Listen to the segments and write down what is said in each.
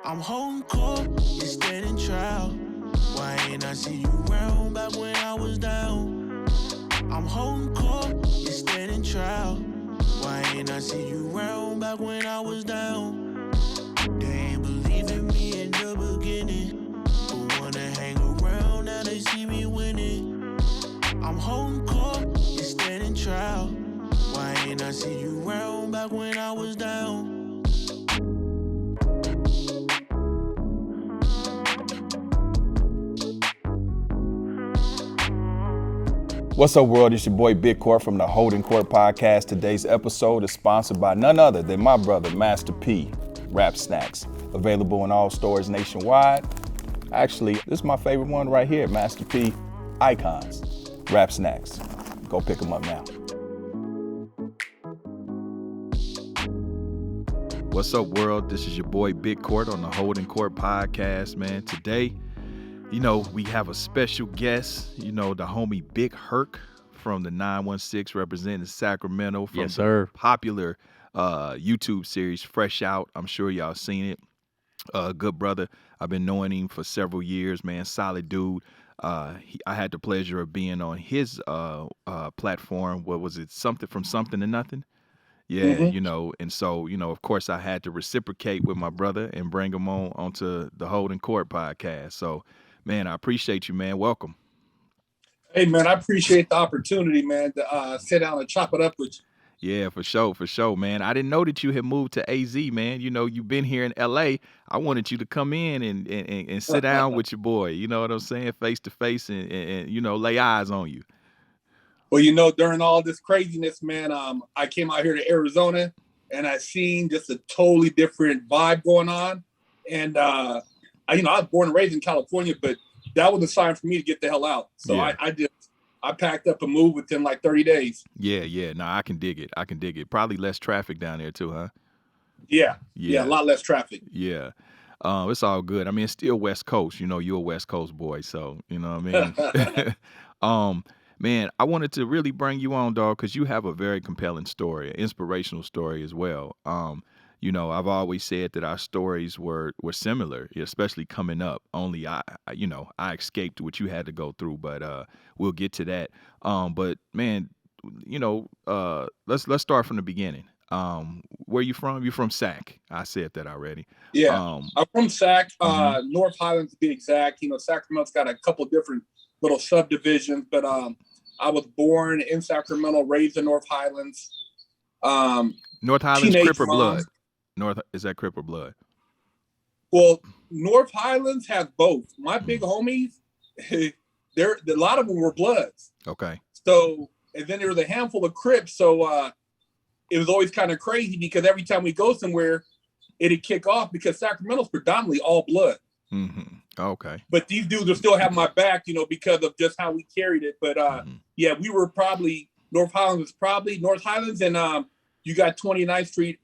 I'm holding court, you standing trial. Why ain't I see you round back when I was down? I'm holding court, you standing trial. Why ain't I see you round back when I was down? They ain't believe in me in the beginning, but wanna hang around now they see me winning. I'm holding court, you standing trial. Why ain't I see you round back when I was down? What's up, world? It's your boy Big Herc from the Holding Court Podcast. Today's episode is sponsored by none other than my brother, Master P, Rap Snacks. Available in all stores nationwide. Actually, this is my favorite one right here, Master P Icons, Rap Snacks. Go pick them up now. What's up, world? This is your boy Big Herc on the Holding Court Podcast, man. Today, we have a special guest, the homie Big Herc from the 916 representing Sacramento from the popular YouTube series Fresh Out. I'm sure y'all seen it. Good brother. I've been knowing him for several years, man. Solid dude. I had the pleasure of being on his platform. What was it? Something from Something to Nothing? Yeah, and so, of course I had to reciprocate with my brother and bring him onto the Holding Court Podcast. So, man, I appreciate you, man. Welcome. Hey, man, I appreciate the opportunity, man, to sit down and chop it up with you. Yeah, for sure, man. I didn't know that you had moved to AZ, man. You've been here in LA. I wanted you to come in and sit down with your boy, you know what I'm saying, face to face and lay eyes on you. Well, during all this craziness, man, I came out here to Arizona and I seen just a totally different vibe going on. And, I was born and raised in California, but that was a sign for me to get the hell out. So yeah. I packed up and moved within like 30 days. Yeah. No, I can dig it. Probably less traffic down there too, huh? Yeah, a lot less traffic. Yeah. It's all good. I mean, it's still West Coast. You're a West Coast boy, so you know what I mean? Man, I wanted to really bring you on, dog, because you have a very compelling story, an inspirational story as well. I've always said that our stories were similar, especially coming up. Only I escaped what you had to go through, but we'll get to that. But man, let's start from the beginning. Where you from? You're from Sac. I said that already. Yeah, I'm from Sac, North Highlands to be exact. Sacramento's got a couple different little subdivisions, but I was born in Sacramento, raised in North Highlands. North Highlands, Crip or Blood? Is that Crip or Blood? Well, North Highlands has both. My big homies, a lot of them were Bloods. Okay. So, and then there was a handful of Crips. So it was always kind of crazy because every time we go somewhere, it'd kick off because Sacramento's predominantly all Blood. Mm-hmm. Okay. But these dudes will still have my back, because of just how we carried it. But yeah, we were probably North Highlands and you got 29th Street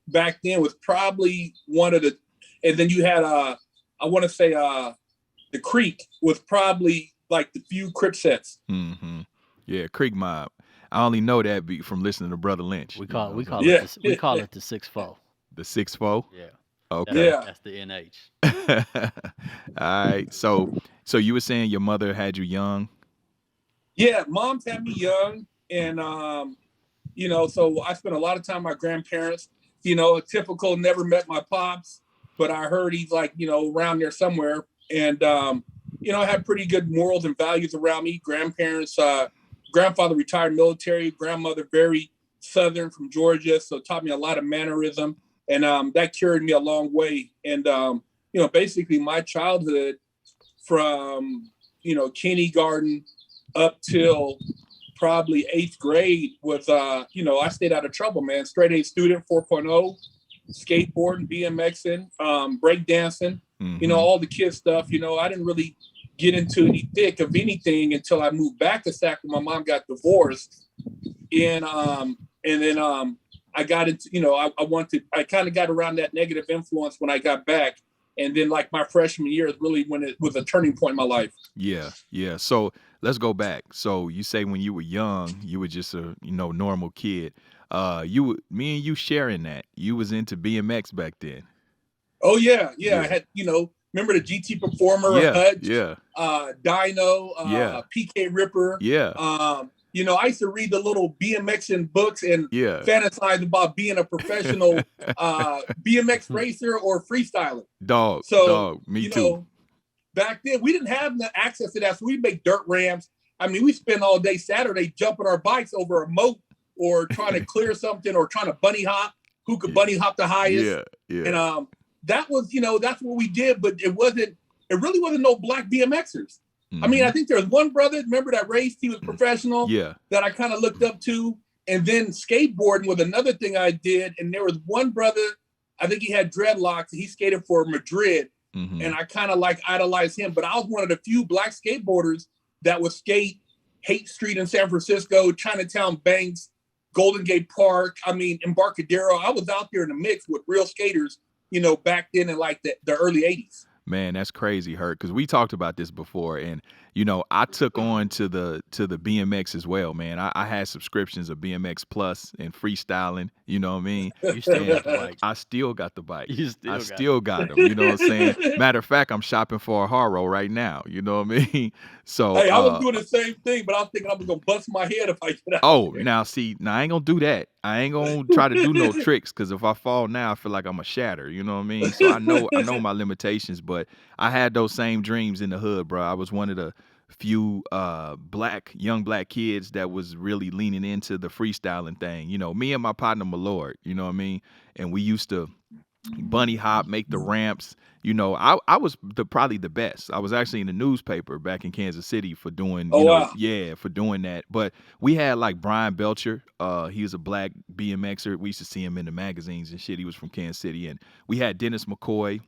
back then was probably one of the, and then you had I want to say the Creek was probably like the few Crip sets. Mm-hmm. Yeah, Creek Mob. I only know that from listening to Brother Lynch. We call it the 6-4. The 6-4? Yeah. Okay. That's the NH. All right. So you were saying your mother had you young? Yeah, mom's had me young. And, so I spent a lot of time with my grandparents, a typical never met my pops, but I heard he's like, around there somewhere. And, I had pretty good morals and values around me. Grandparents, grandfather retired military, grandmother very Southern from Georgia. So taught me a lot of mannerism. And that carried me a long way. And, basically my childhood from, kindergarten up till probably 8th grade was, I stayed out of trouble, man. Straight A student, 4.0, skateboarding, BMXing, breakdancing, all the kid stuff. I didn't really get into any thick of anything until I moved back to Sac when my mom got divorced. And then I got into, I kind of got around that negative influence when I got back. And then like my freshman year is really when it was a turning point in my life. Yeah. So let's go back. So you say when you were young, you were just a, normal kid. Me and you sharing that. You was into BMX back then. Oh yeah. Yeah. I had, remember the GT Performer, Yeah, Hutch, yeah, Dino, yeah, PK Ripper. yeah, I used to read the little BMXing books and yeah. fantasize about being a professional BMX racer or freestyler. So, Me too. back then we didn't have the access to that. So we'd make dirt ramps. I mean, we spend all day Saturday jumping our bikes over a moat or trying to clear something or trying to bunny hop. Who could bunny hop the highest? Yeah. And that was, that's what we did, but it really wasn't no black BMXers. I mean, I think there was one brother, remember that raced, he was professional, that I kind of looked up to. And then skateboarding was another thing I did. And there was one brother, I think he had dreadlocks, he skated for Madrid. And I kind of idolized him, but I was one of the few black skateboarders that would skate Haight Street in San Francisco, Chinatown Banks, Golden Gate Park, Embarcadero. I was out there in the mix with real skaters, back then in the early 80s. Man, that's crazy, Herc, because we talked about this before, and I took on to the BMX as well, man. I had subscriptions of BMX Plus and freestyling. You know what I mean? You still got the bike. I still got the bike. I still got them. You know what I'm saying? Matter of fact, I'm shopping for a Haro right now. You know what I mean? So hey, I was doing the same thing, but I was thinking I was gonna bust my head if I get out. Oh, now I ain't gonna do that. I ain't gonna try to do no tricks, because if I fall now, I feel like I'm a shatter. You know what I mean? So I know my limitations, but I had those same dreams in the hood, bro. I was one of the few young black kids that was really leaning into the freestyling thing. Me and my partner Malord, you know what I mean? And we used to bunny hop, make the ramps. I was probably the best. I was actually in the newspaper back in Kansas City for doing, for doing that. But we had like Brian Belcher. He was a black BMXer. We used to see him in the magazines and shit. He was from Kansas City. And we had Dennis McCoy.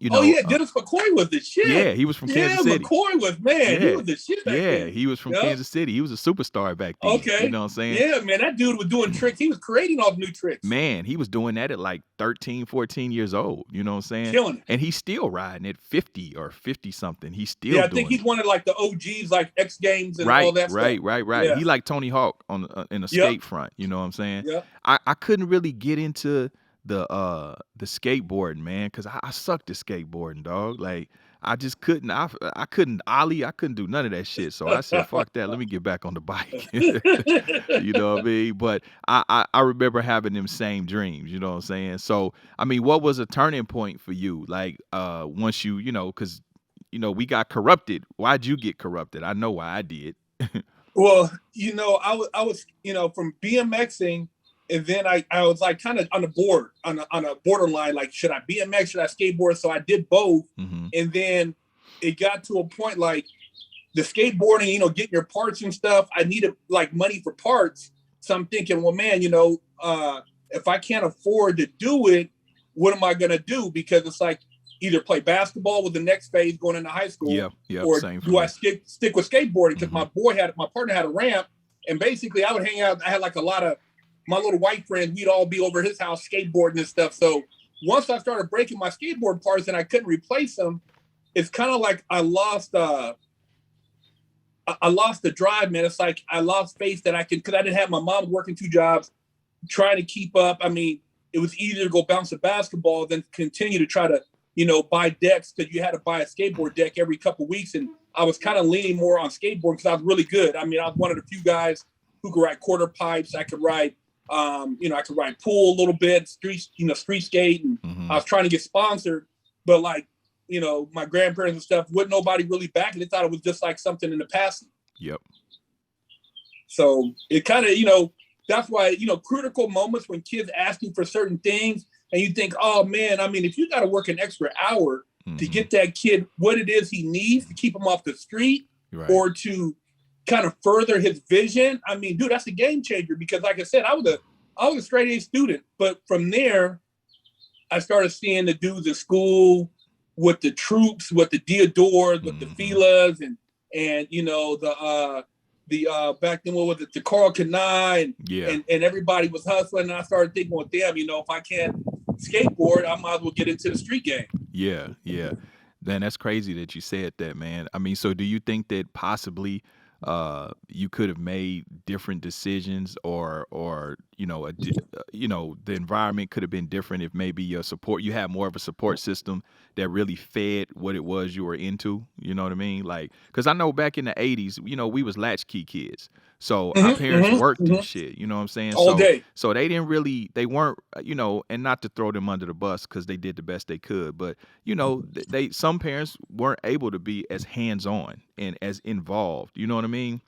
Dennis McCoy was the shit. Yeah, he was from Kansas City. McCoy was, he was the shit back then. He was from Kansas City. He was a superstar back then. Okay. You know what I'm saying? Yeah, man, that dude was doing tricks. He was creating all the new tricks. Man, he was doing that at like 13, 14 years old. You know what I'm saying? Killing it. And he's still riding at 50 or 50-something. He's still doing I think he's one of like the OGs, like X Games and all that stuff. Right. Yeah. He like Tony Hawk in a skate front. You know what I'm saying? Yeah. I couldn't really get into the skateboarding, man, because I sucked at skateboarding, dog. Like I just couldn't. I couldn't ollie. I couldn't do none of that shit. So I said, "Fuck that. Let me get back on the bike." You know what I mean? But I remember having them same dreams. You know what I'm saying? So I mean, what was a turning point for you? Like once you because we got corrupted. Why'd you get corrupted? I know why I did. Well, I was from BMXing. And then I was like kind of on a borderline, like, should I BMX, should I skateboard? So I did both. And then it got to a point like the skateboarding, getting your parts and stuff, I needed like money for parts. So I'm thinking, well, man, if I can't afford to do it, what am I going to do? Because it's like either play basketball with the next phase going into high school, or do I stick with skateboarding? Because my partner had a ramp, and basically I would hang out. I had like a lot of my little white friends, we'd all be over his house skateboarding and stuff. So once I started breaking my skateboard parts and I couldn't replace them, it's kind of like I lost the drive, man. It's like I lost faith that because I didn't have my mom working 2 jobs, trying to keep up. I mean, it was easier to go bounce a basketball than continue to try to, buy decks, because you had to buy a skateboard deck every couple of weeks. And I was kind of leaning more on skateboard because I was really good. I mean, I was one of the few guys who could ride quarter pipes. I could ride I could ride pool a little bit, street skate, and I was trying to get sponsored, but like, my grandparents and stuff, wouldn't nobody really back it. They thought it was just like something in the past. Yep. So it kind of, that's why, critical moments when kids ask you for certain things and you think, oh man, I mean, if you got to work an extra hour to get that kid what it is he needs to keep him off the street, or to kind of further his vision. I mean, dude, that's a game changer, because like I said, I was a straight A student, but from there, I started seeing the dudes in school with the troops, with the Deodors, with the Filas, and the back then, what was it, the Carl Kanai, and everybody was hustling, and I started thinking, well, damn, if I can't skateboard, I might as well get into the street game. Yeah. Man, that's crazy that you said that, man. I mean, so do you think that possibly you could have made different decisions, or the environment could have been different if maybe you had more of a support system that really fed what it was you were into. You know what I mean? Like, because I know back in the 80s, we was latchkey kids. So our parents worked and shit, you know what I'm saying? All day. So they weren't, and not to throw them under the bus because they did the best they could, but some parents weren't able to be as hands-on and as involved, you know what I mean?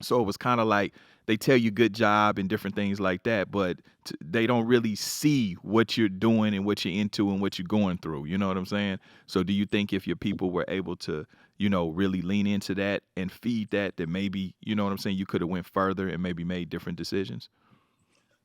So it was kind of like they tell you good job and different things like that, but they don't really see what you're doing and what you're into and what you're going through. You know what I'm saying? So do you think if your people were able to, really lean into that and feed that maybe, you know what I'm saying, you could have went further and maybe made different decisions?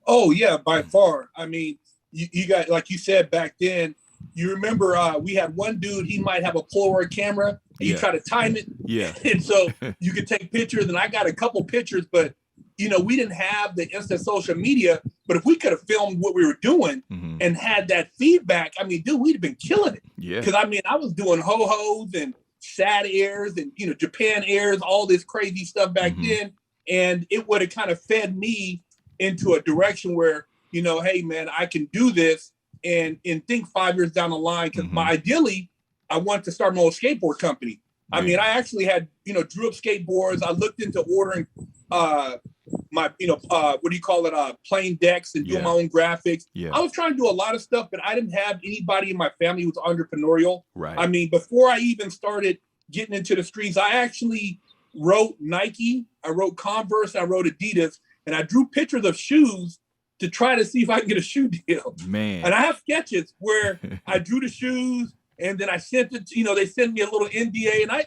Oh yeah, by far. I mean, you got, like you said back then, you remember we had one dude, he might have a Polaroid camera and you try to time it. Yeah. And so you could take pictures, and I got a couple pictures, but we didn't have the instant social media, but if we could have filmed what we were doing and had that feedback, I mean, dude, we'd have been killing it. Yeah. Because I mean, I was doing ho-hos and sad airs and, Japan airs, all this crazy stuff back then. And it would have kind of fed me into a direction where, hey man, I can do this and think 5 years down the line. Because ideally, I want to start my own skateboard company. I mean, I actually had, drew up skateboards. I looked into ordering my, plane decks and doing my own graphics. Yeah. I was trying to do a lot of stuff, but I didn't have anybody in my family who was entrepreneurial. Right. I mean, before I even started getting into the streets, I actually wrote Nike, I wrote Converse, I wrote Adidas, and I drew pictures of shoes to try to see if I can get a shoe deal. Man. And I have sketches where I drew the shoes and then I sent it, they sent me a little NDA, and I,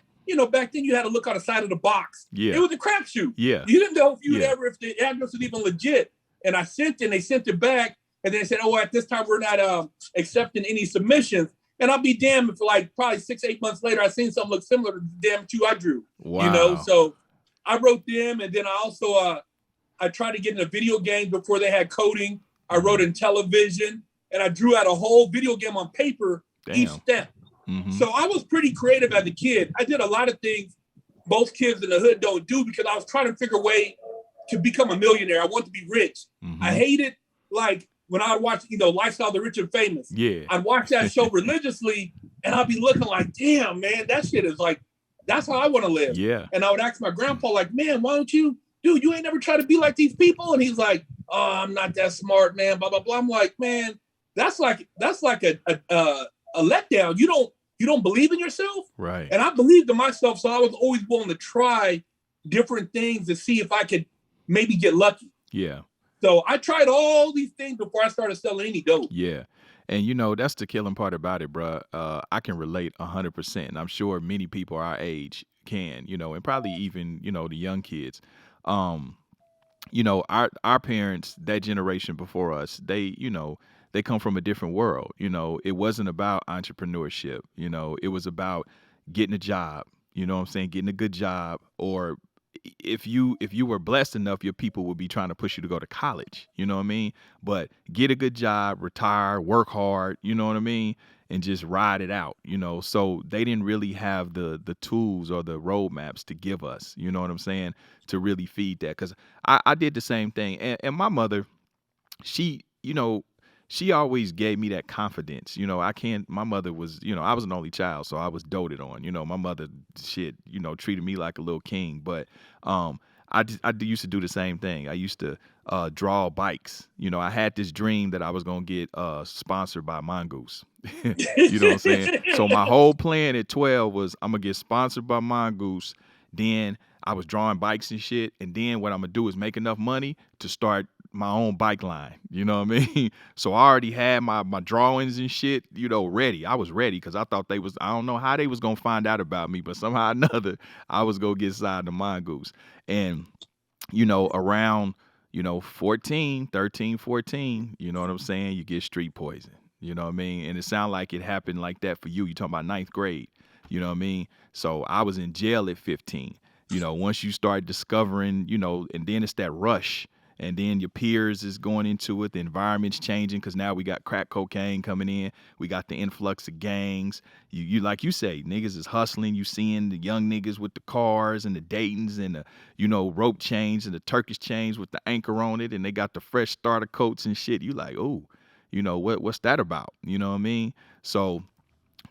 back then you had to look on the side of the box. Yeah. It was a crapshoot. Yeah. You didn't know if the address was even legit. And I sent it, and they sent it back, and they said, at this time we're not accepting any submissions. And I'll be damned if like probably 6-8 months later I seen something look similar to the damn two I drew. Wow. So I wrote them, and then I also I tried to get in a video game before they had coding. I wrote in television, and I drew out a whole video game on paper, each step. So I was pretty creative as a kid. I did a lot of things most kids in the hood don't do because I was trying to figure a way to become a millionaire. I wanted to be rich. I hated, like, when I would watch, Lifestyle of the Rich and Famous. Yeah. I'd watch that show religiously, and I'd be looking like, damn, man, that shit is like, that's how I want to live. Yeah. And I would ask my grandpa, like, man, why don't you, dude, you ain't never tried to be like these people? And he's like, oh, I'm not that smart, man, blah, blah, blah. I'm like, man, that's like a letdown. You don't believe in yourself? Right. And I believed in myself, so I was always willing to try different things to see if I could maybe get lucky. Yeah. So I tried all these things before I started selling any dope. Yeah. And, that's the killing part about it, bro. I can relate 100%. And I'm sure many people our age can, and probably even, the young kids. Our parents, that generation before us, they come from a different world. It wasn't about entrepreneurship. It was about getting a job, getting a good job. Or if you were blessed enough, your people would be trying to push you to go to college, you know what I mean? But get a good job, retire, work hard, you know what I mean? And just ride it out, So they didn't really have the tools or the roadmaps to give us, you know what I'm saying, to really feed that. Because I did the same thing. And my mother, she always gave me that confidence. My mother was, I was an only child, so I was doted on. My mother, treated me like a little king. But I used to do the same thing. I used to draw bikes. I had this dream that I was going to get sponsored by Mongoose. You know what I'm saying? So my whole plan at 12 was I'm going to get sponsored by Mongoose. Then I was drawing bikes and shit. And then what I'm going to do is make enough money to start my own bike line. You know what I mean? So I already had my drawings and shit, ready. I was ready because I thought I don't know how they was going to find out about me, but somehow or another, I was going to get signed to Mongoose. And, around, 13, 14, you know what I'm saying? You get street poison. You know what I mean? And it sounded like it happened like that for you. You're talking about 9th grade. You know what I mean? So I was in jail at 15. Once you start discovering, and then it's that rush. and then your peers is going into it. The environment's changing because now we got crack cocaine coming in. We got the influx of gangs. You like you say, niggas is hustling. You seeing the young niggas with the cars and the Daytons and the, you know, rope chains and the Turkish chains with the anchor on it, and they got the fresh starter coats and shit. You like, oh, you know, what's that about? You know what I mean? So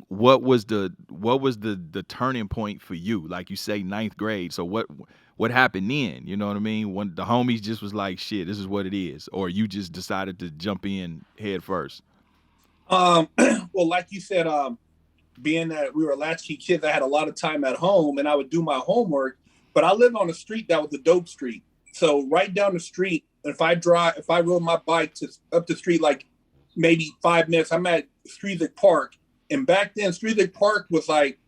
what was the turning point for you? Like you say, ninth grade. So what happened then? You know what I mean? When the homies just was like, shit, this is what it is, or you just decided to jump in head first? Well, like you said, being that we were latchkey kids, I had a lot of time at home and I would do my homework, but I lived on a street that was a dope street. So right down the street, if I rode my bike up the street, like maybe 5 minutes, I'm at Streetlick Park. And back then, Streetlick Park was like,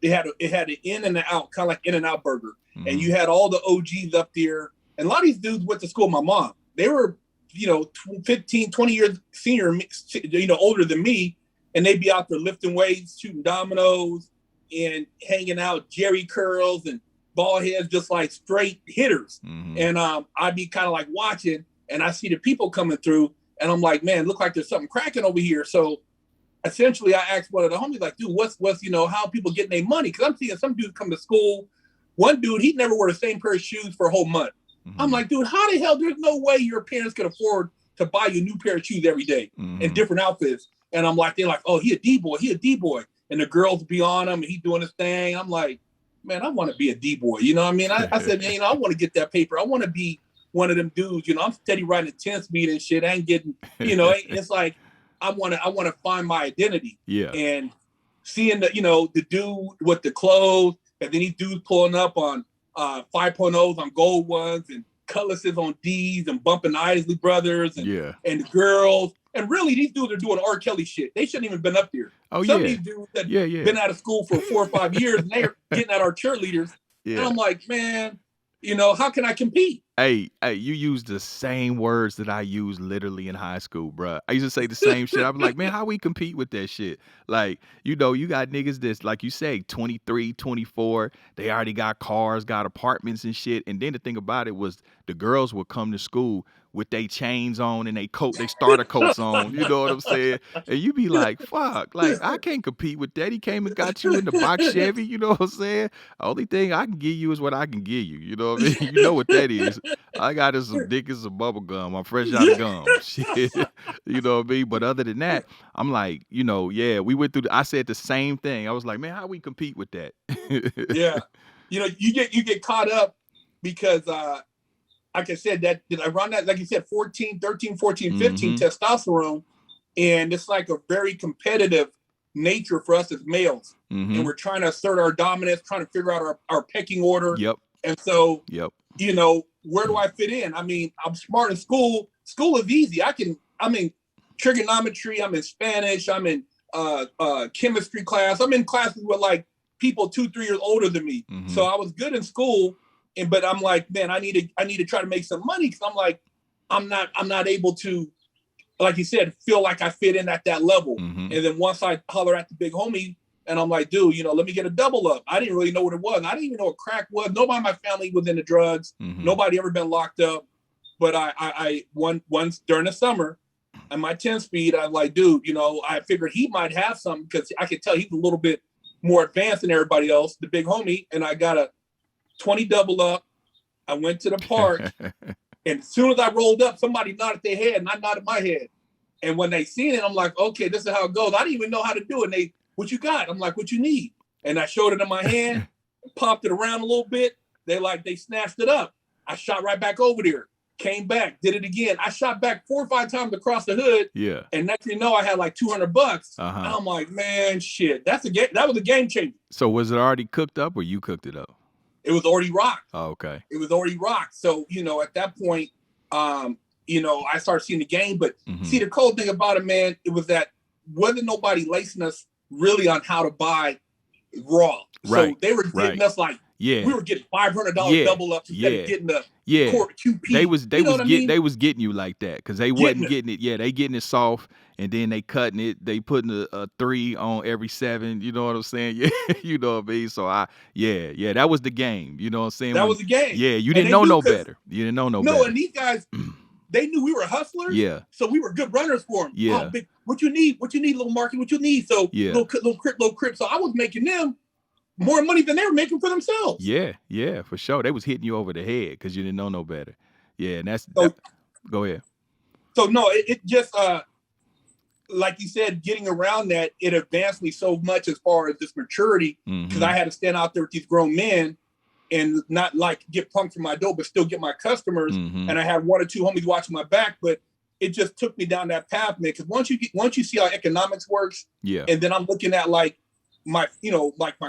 it had an in and out, kind of like In-N-Out Burger. Mm-hmm. And you had all the OGs up there. And a lot of these dudes went to school with my mom. They were, 15, 20 years senior, older than me. And they'd be out there lifting weights, shooting dominoes, and hanging out Jerry curls and ball heads, just like straight hitters. Mm-hmm. And I'd be kind of like watching, and I see the people coming through, and I'm like, man, look like there's something cracking over here. So essentially, I asked one of the homies, like, dude, what's how people getting their money? Because I'm seeing some dudes come to school. One dude, he never wore the same pair of shoes for a whole month. Mm-hmm. I'm like, dude, how the hell? There's no way your parents could afford to buy you a new pair of shoes every day in different outfits. And I'm like, they're like, oh, he a D-boy. And the girls be on him, and he doing his thing. I'm like, man, I want to be a D-boy. You know what I mean? I said, man, I want to get that paper. I want to be one of them dudes. I'm steady riding a 10 speed and shit. I ain't getting, it's like, I want to find my identity. Yeah. And seeing the dude with the clothes, and then these dudes pulling up on 5.0s on gold ones and Cutlasses on D's and bumping the Isley Brothers and the girls. And really, these dudes are doing R. Kelly shit. They shouldn't even been up there. Oh, some of these dudes that been out of school for 4 or 5 years, and they're getting at our cheerleaders. Yeah. And I'm like, man, how can I compete? Hey, you use the same words that I used literally in high school, bro. I used to say the same shit. I'm like, man, how we compete with that shit? Like, you got niggas that's, like you say, 23, 24. They already got cars, got apartments and shit. And then the thing about it was the girls would come to school with their chains on and they starter coats on, you know what I'm saying? And you be like, fuck, like, I can't compete with that. He came and got you in the box Chevy, you know what I'm saying? The only thing I can give you is what I can give you, you know what I mean? You know what that is. I got us some dick and some bubble gum. I'm fresh out of gum. Shit. You know what I mean? But other than that, I'm like, we went through I said the same thing. I was like, man, how we compete with that? Yeah. You get caught up because like I said, that around that, like you said, 13, 14, 15, testosterone. And it's like a very competitive nature for us as males. Mm-hmm. And we're trying to assert our dominance, trying to figure out our pecking order. Yep. And so, where do I fit in? I mean, I'm smart in school. School is easy. I'm in trigonometry. I'm in Spanish. I'm in chemistry class. I'm in classes with like people 2-3 years older than me. Mm-hmm. So I was good in school. But I'm like, man, I need to try to make some money because I'm like, I'm not able to, like you said, feel like I fit in at that level. Mm-hmm. And then once I holler at the big homie and I'm like, dude, let me get a double up. I didn't really know what it was. I didn't even know what crack was. Nobody in my family was into drugs. Mm-hmm. Nobody ever been locked up. But I once during the summer on my 10 speed, I'm like, dude, I figured he might have something because I could tell he's a little bit more advanced than everybody else, the big homie. And I got a 20 double up. I went to the park, and as soon as I rolled up, somebody nodded their head, and I nodded my head. And when they seen it, I'm like, okay, this is how it goes. I didn't even know how to do it. And what you got? I'm like, what you need? And I showed it in my hand, popped it around a little bit. They snatched it up. I shot right back over there, came back, did it again. I shot back 4 or 5 times across the hood. Yeah. And next thing you know, I had like $200. Uh-huh. And I'm like, man, shit, that was a game changer. So was it already cooked up, or you cooked it up? It was already rocked. Oh, okay. It was already rocked. So, at that point, I started seeing the game. But see, the cool thing about it, man, it was that wasn't nobody lacing us really on how to buy raw. Right. So they were getting us like Yeah. We were getting $500 Yeah. double ups instead of getting the Yeah. court QP. They was mean? They was getting you like that because they wasn't getting it. Yeah, they getting it soft, and then they cutting it. They putting a 3 on every 7. You know what I'm saying? Yeah, you know what I mean. So that was the game. You know what I'm saying? That was the game. Yeah, you didn't know no better. You didn't know no better. No, and these guys, they knew we were hustlers. Yeah. So we were good runners for them. Yeah. Oh, big, what you need, little market, what you need. So little crip. So I was making them more money than they were making for themselves. Yeah, for sure. They was hitting you over the head because you didn't know no better. Yeah, and go ahead. So no, it just like you said, getting around that, it advanced me so much as far as this maturity, because I had to stand out there with these grown men and not like get punked from my dough, but still get my customers. And I had 1 or 2 homies watching my back, but it just took me down that path, man. Because once you see how economics works, and then I'm looking at like my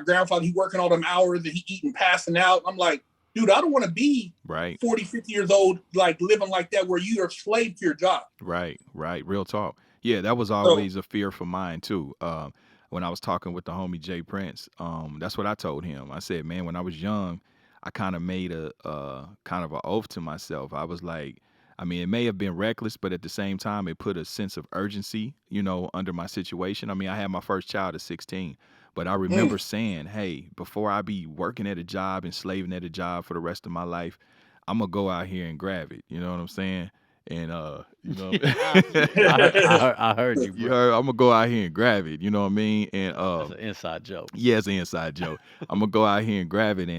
grandfather, he working all them hours and he eating, passing out. I'm like, dude, I don't want to be 40, 50 years old, like living like that where you are a slave to your job. Right. Real talk. Yeah, that was always a fear for mine too. When I was talking with the homie Jay Prince, that's what I told him. I said, man, when I was young, I kind of made a kind of an oath to myself. I was like, I mean, it may have been reckless, but at the same time, it put a sense of urgency, under my situation. I mean, I had my first child at 16. But I remember saying, hey, before I be working at a job and slaving at a job for the rest of my life, I'm going to go out here and grab it. You know what I'm saying? And, I heard you, bro. You heard, I'm going to go out here and grab it. You know what I mean? And that's an inside joke. Yeah, it's an inside joke. I'm going to go out here and grab it.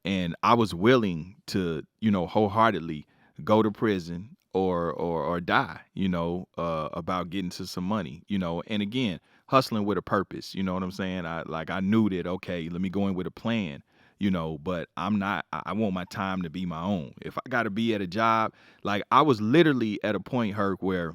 And I was willing to, wholeheartedly go to prison or die, about getting to some money, and again, hustling with a purpose, you know what I'm saying? I knew that, okay, let me go in with a plan, but I want my time to be my own. If I got to be at a job, like I was literally at a point, Herc, where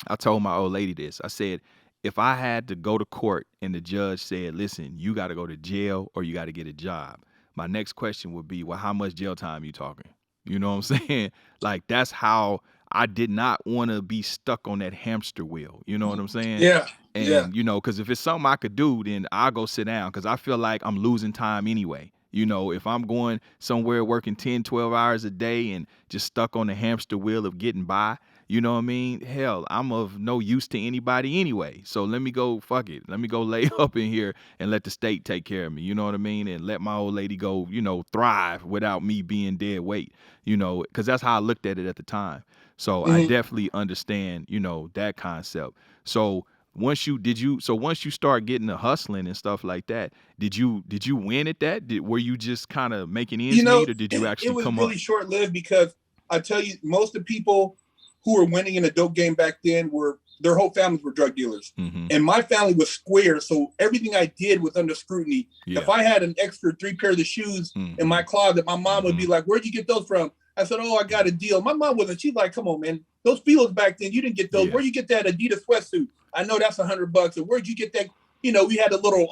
I told my old lady this. I said, if I had to go to court and the judge said, listen, you got to go to jail or you got to get a job, my next question would be, well, how much jail time you talking? You know what I'm saying? Like, that's how I did not want to be stuck on that hamster wheel. You know what I'm saying? Yeah. And, because if it's something I could do, then I'll go sit down because I feel like I'm losing time anyway. If I'm going somewhere working 10, 12 hours a day and just stuck on the hamster wheel of getting by, you know what I mean? Hell, I'm of no use to anybody anyway. So let me go, fuck it. Let me go lay up in here and let the state take care of me. You know what I mean? And let my old lady go, thrive without me being dead weight, because that's how I looked at it at the time. So I definitely understand, that concept. So once you start getting the hustling and stuff like that, did you win at that? Were you just kind of making ends meet, or did you actually come up? It was really short lived because I tell you, most of the people who were winning in the dope game back then their whole families were drug dealers, and my family was square. So everything I did was under scrutiny. Yeah. If I had an extra 3 pairs of shoes in my closet, my mom would be like, "Where'd you get those from?" I said, "Oh, I got a deal." My mom wasn't. She's like, "Come on, man. Those feelers back then, you didn't get those. Yeah. Where'd you get that Adidas sweatsuit? I know that's $100. Or where'd you get that?" We had a little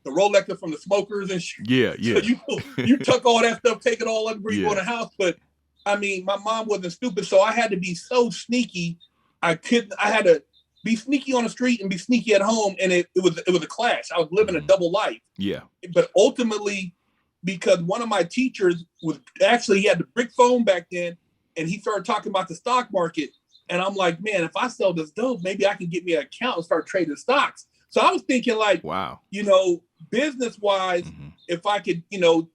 the Rolex from the smokers and shit. Yeah. So you tuck all that stuff, take it all up, bring it in the house. But I mean, my mom wasn't stupid, so I had to be so sneaky. I had to be sneaky on the street and be sneaky at home, and it was a clash. I was living a double life. Yeah. But ultimately, because one of my teachers he had the brick phone back then, and he started talking about the stock market. And I'm like, man, if I sell this dope, maybe I can get me an account and start trading stocks. So I was thinking like, wow, business wise, if I could,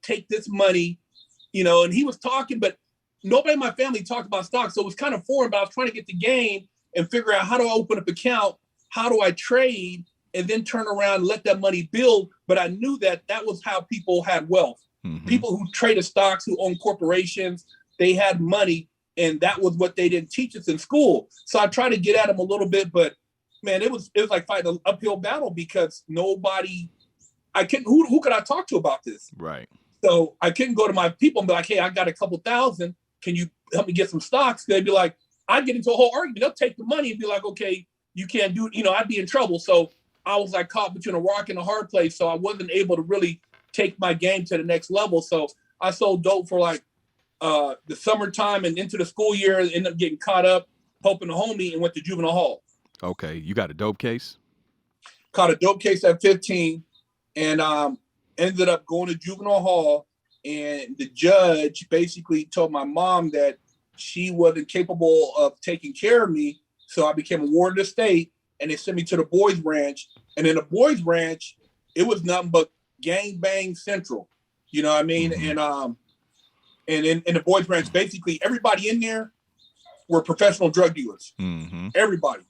take this money, and he was talking, but nobody in my family talked about stocks. So it was kind of foreign, but I was trying to get the game and figure out how do I open up an account? How do I trade? And then turn around and let that money build. But I knew that was how people had wealth. People who traded stocks, who owned corporations, they had money. And that was what they didn't teach us in school. So I tried to get at them a little bit, but man, it was like fighting an uphill battle because who could I talk to about this? Right. So I couldn't go to my people and be like, hey, I got a couple thousand. Can you help me get some stocks? They'd be like, I'd get into a whole argument. They'll take the money and be like, okay, you can't do it. I'd be in trouble. So I was like caught between a rock and a hard place. So I wasn't able to really take my game to the next level. So I sold dope for like the summertime and into the school year, and ended up getting caught up, helping a homie, and went to juvenile hall. Okay. You got a dope case? Caught a dope case at 15. And ended up going to juvenile hall, and the judge basically told my mom that she wasn't capable of taking care of me. So I became a ward of the state, and they sent me to the boys ranch. And in the boys ranch, it was nothing but gang bang central. You know what I mean? And in the boys ranch, basically everybody in there were professional drug dealers. Everybody.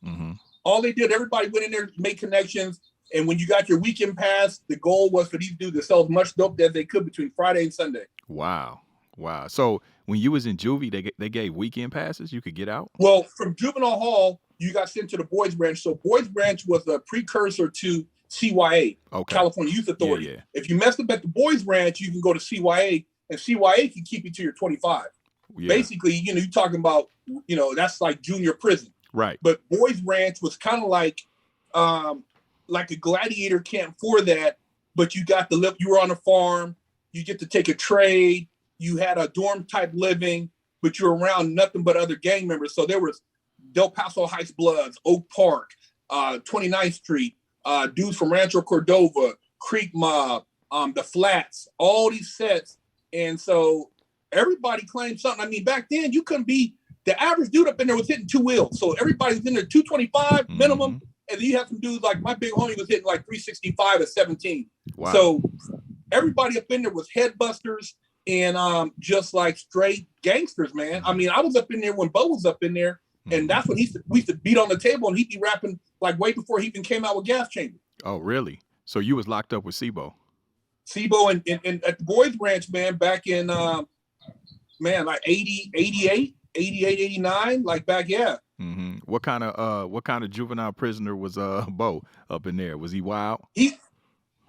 All they did, everybody went in there, made connections. And when you got your weekend pass, the goal was for these dudes to sell as much dope as they could between Friday and Sunday. Wow. So when you was in juvie, they gave weekend passes? You could get out? Well, from juvenile hall, you got sent to the boys ranch. So boys ranch was a precursor to CYA, California Youth Authority. Yeah. If you messed up at the boys ranch, you can go to CYA, and CYA can keep you to your 25. Yeah. Basically, you're talking about, that's like junior prison. Right. But boys ranch was kind of like a gladiator camp for that, but you got to live, you were on a farm, you get to take a trade, you had a dorm type living, but you're around nothing but other gang members. So there was Del Paso Heights Bloods, Oak Park, 29th Street, dudes from Rancho Cordova, Creek Mob, the Flats, all these sets. And so everybody claimed something. I mean, back then you couldn't be, the average dude up in there was hitting 2 wheels. So everybody was in there 225 minimum. And then you have some dudes like my big homie was hitting like 365 at 17. Wow. So everybody up in there was headbusters and just like straight gangsters, man. I mean, I was up in there when Bo was up in there, and that's when we used to beat on the table, and he'd be rapping like way before he even came out with Gas Chamber. Oh, really? So you was locked up with Sebo? Sebo and at the boys ranch, man, back in like 88, 89, like back, yeah. What kind of juvenile prisoner was Bo up in there? Was he wild?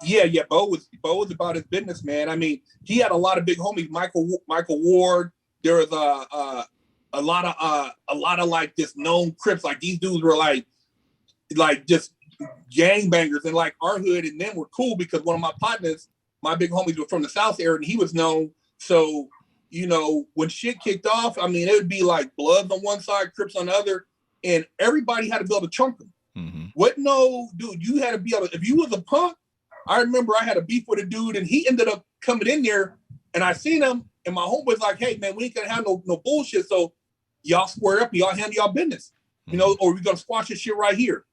Yeah. Bo was about his business, man. I mean, he had a lot of big homies. Michael Ward. There was a lot of like just known Crips. Like these dudes were like just gangbangers, and like our hood and them were cool because one of my partners, my big homies, were from the South area, and he was known. So when shit kicked off, I mean, it would be like Bloods on one side, Crips on the other, and everybody had to be able to chunk them. Dude, you had to be able to, if you was a punk, I remember I had a beef with a dude, and he ended up coming in there, and I seen him, and my homeboy's like, hey, man, we ain't gonna have no bullshit, so y'all square up, y'all handle y'all business, or we gonna squash this shit right here.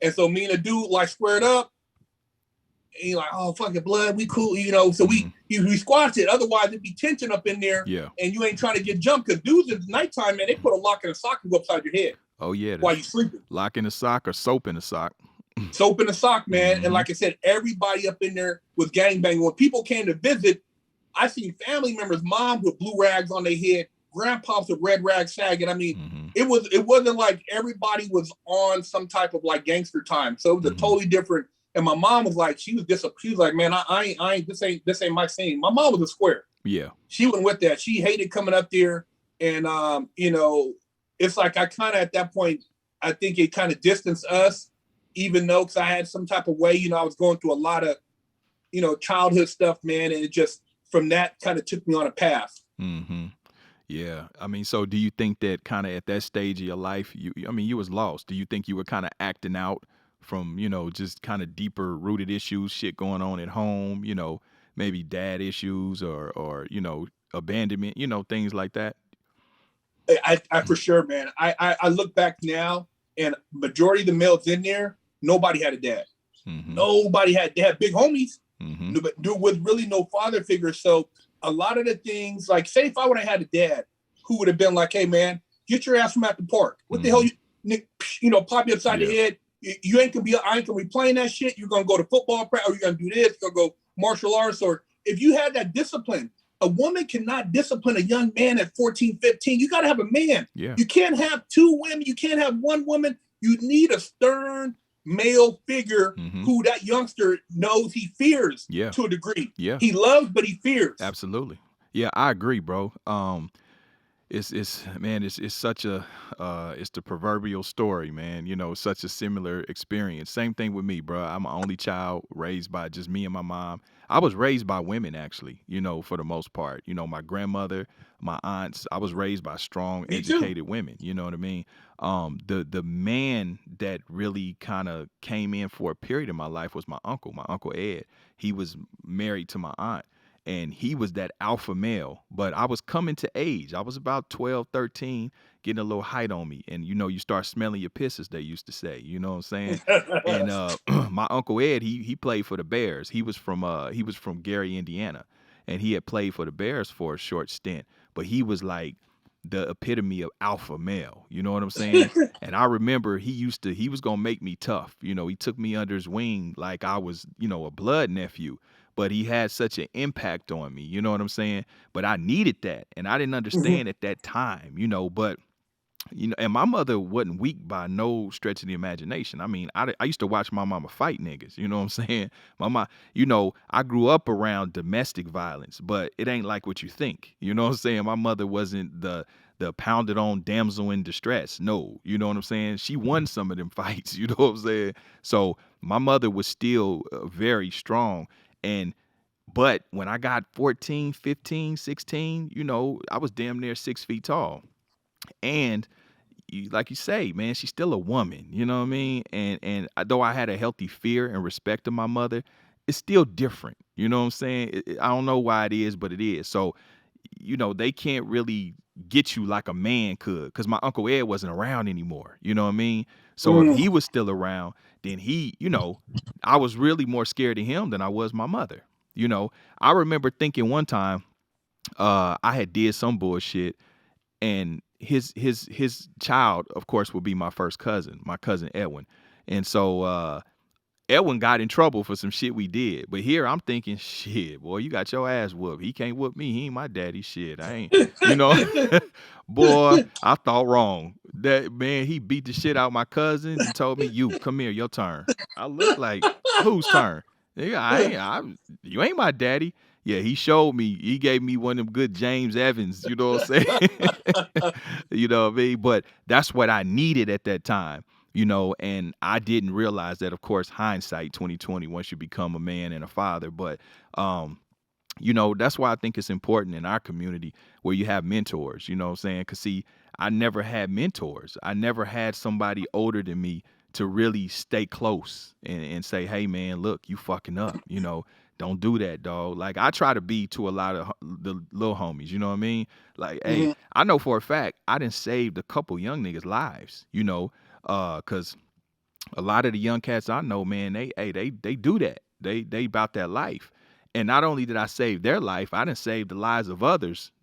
And so me and the dude like squared up, and he's like, oh, fucking Blood, we cool, so we squashed it. Otherwise, it'd be tension up in there, and you ain't trying to get jumped, because dudes at nighttime, man, they put a lock in a sock and go upside your head. Oh, yeah. While you sleeping. Lock in the sock or soap in the sock. Soap in the sock, man. And like I said, everybody up in there was gangbanging. When people came to visit, I seen family members, moms with blue rags on their head, grandpas with red rags sagging. I mean, it wasn't like everybody was on some type of like gangster time. So it was a totally different. And my mom was like, she was like, man, I ain't, this ain't my scene. My mom was a square. Yeah. She went with that. She hated coming up there. And, it's like I kind of at that point, I think it kind of distanced us, even though, because I had some type of way, I was going through a lot of, childhood stuff, man. And it just, from that kind of took me on a path. Yeah. I mean, so do you think that kind of at that stage of your life, you was lost. Do you think you were kind of acting out from, just kind of deeper rooted issues, shit going on at home, maybe dad issues or abandonment, things like that? I for sure, man. I look back now, and majority of the males in there, nobody had a dad. Nobody they had big homies, but there was really no father figure. So a lot of the things, like say if I would have had a dad who would have been like, hey man, get your ass from at the park. What the hell pop you upside the head. You ain't I ain't gonna be playing that shit. You're gonna go to football practice, or you're gonna do this, you're gonna go martial arts, or if you had that discipline. A woman cannot discipline a young man at 14, 15. You got to have a man. Yeah. You can't have two women. You can't have one woman. You need a stern male figure who that youngster knows he fears to a degree. Yeah. He loves, but he fears. Absolutely. Yeah, I agree, bro. it's such a it's the proverbial story, man. Such a similar experience. Same thing with me, bro. I'm an only child raised by just me and my mom. I was raised by women, actually, for the most part. My grandmother, my aunts. I was raised by strong, Me too. educated women. You know what I mean? The man that really kind of came in for a period in my life was my Uncle Ed. He was married to my aunt, and he was that alpha male. But I was coming to age. I was about 12, 13, getting a little height on me. And, you start smelling your piss, as they used to say. You know what I'm saying? And my Uncle Ed, he played for the Bears. He was from Gary, Indiana. And he had played for the Bears for a short stint. But he was like the epitome of alpha male. You know what I'm saying? And I remember he was going to make me tough. He took me under his wing like I was, a blood nephew. But he had such an impact on me, you know what I'm saying? But I needed that, and I didn't understand at that time, but and my mother wasn't weak by no stretch of the imagination. I mean, I used to watch my mama fight niggas, you know what I'm saying? My mom, I grew up around domestic violence, but it ain't like what you think, you know what I'm saying? My mother wasn't the pounded on damsel in distress. No, you know what I'm saying? She won some of them fights, you know what I'm saying? So my mother was still very strong. But when I got 14, 15, 16, I was damn near 6 feet tall. And like you say, man, she's still a woman, you know what I mean? And though I had a healthy fear and respect of my mother, it's still different. You know what I'm saying? I don't know why it is, but it is. So, they can't really get you like a man could, because my Uncle Ed wasn't around anymore. You know what I mean? So if he was still around, then I was really more scared of him than I was my mother. I remember thinking one time I had did some bullshit, and his child, of course, would be my first cousin, my cousin Edwin. And so Edwin got in trouble for some shit we did. But here I'm thinking, shit, boy, you got your ass whooped. He can't whoop me. He ain't my daddy. Shit, I ain't, boy, I thought wrong. That man, he beat the shit out my cousin and told me, you, come here, your turn. I looked like, whose turn? Yeah, you ain't my daddy. Yeah, he showed me. He gave me one of them good James Evans, you know what I'm saying? You know what I mean? But that's what I needed at that time, and I didn't realize that, of course, hindsight 2020, once you become a man and a father. But, that's why I think it's important in our community where you have mentors, you know what I'm saying? Because, see, I never had mentors. I never had somebody older than me to really stay close and say, hey, man, look, you fucking up, don't do that, dog. Like, I try to be to a lot of the little homies, you know what I mean? Like, hey, I know for a fact I done saved a couple young niggas' lives, because a lot of the young cats I know, man, they do that. They about that life. And not only did I save their life, I done saved the lives of others,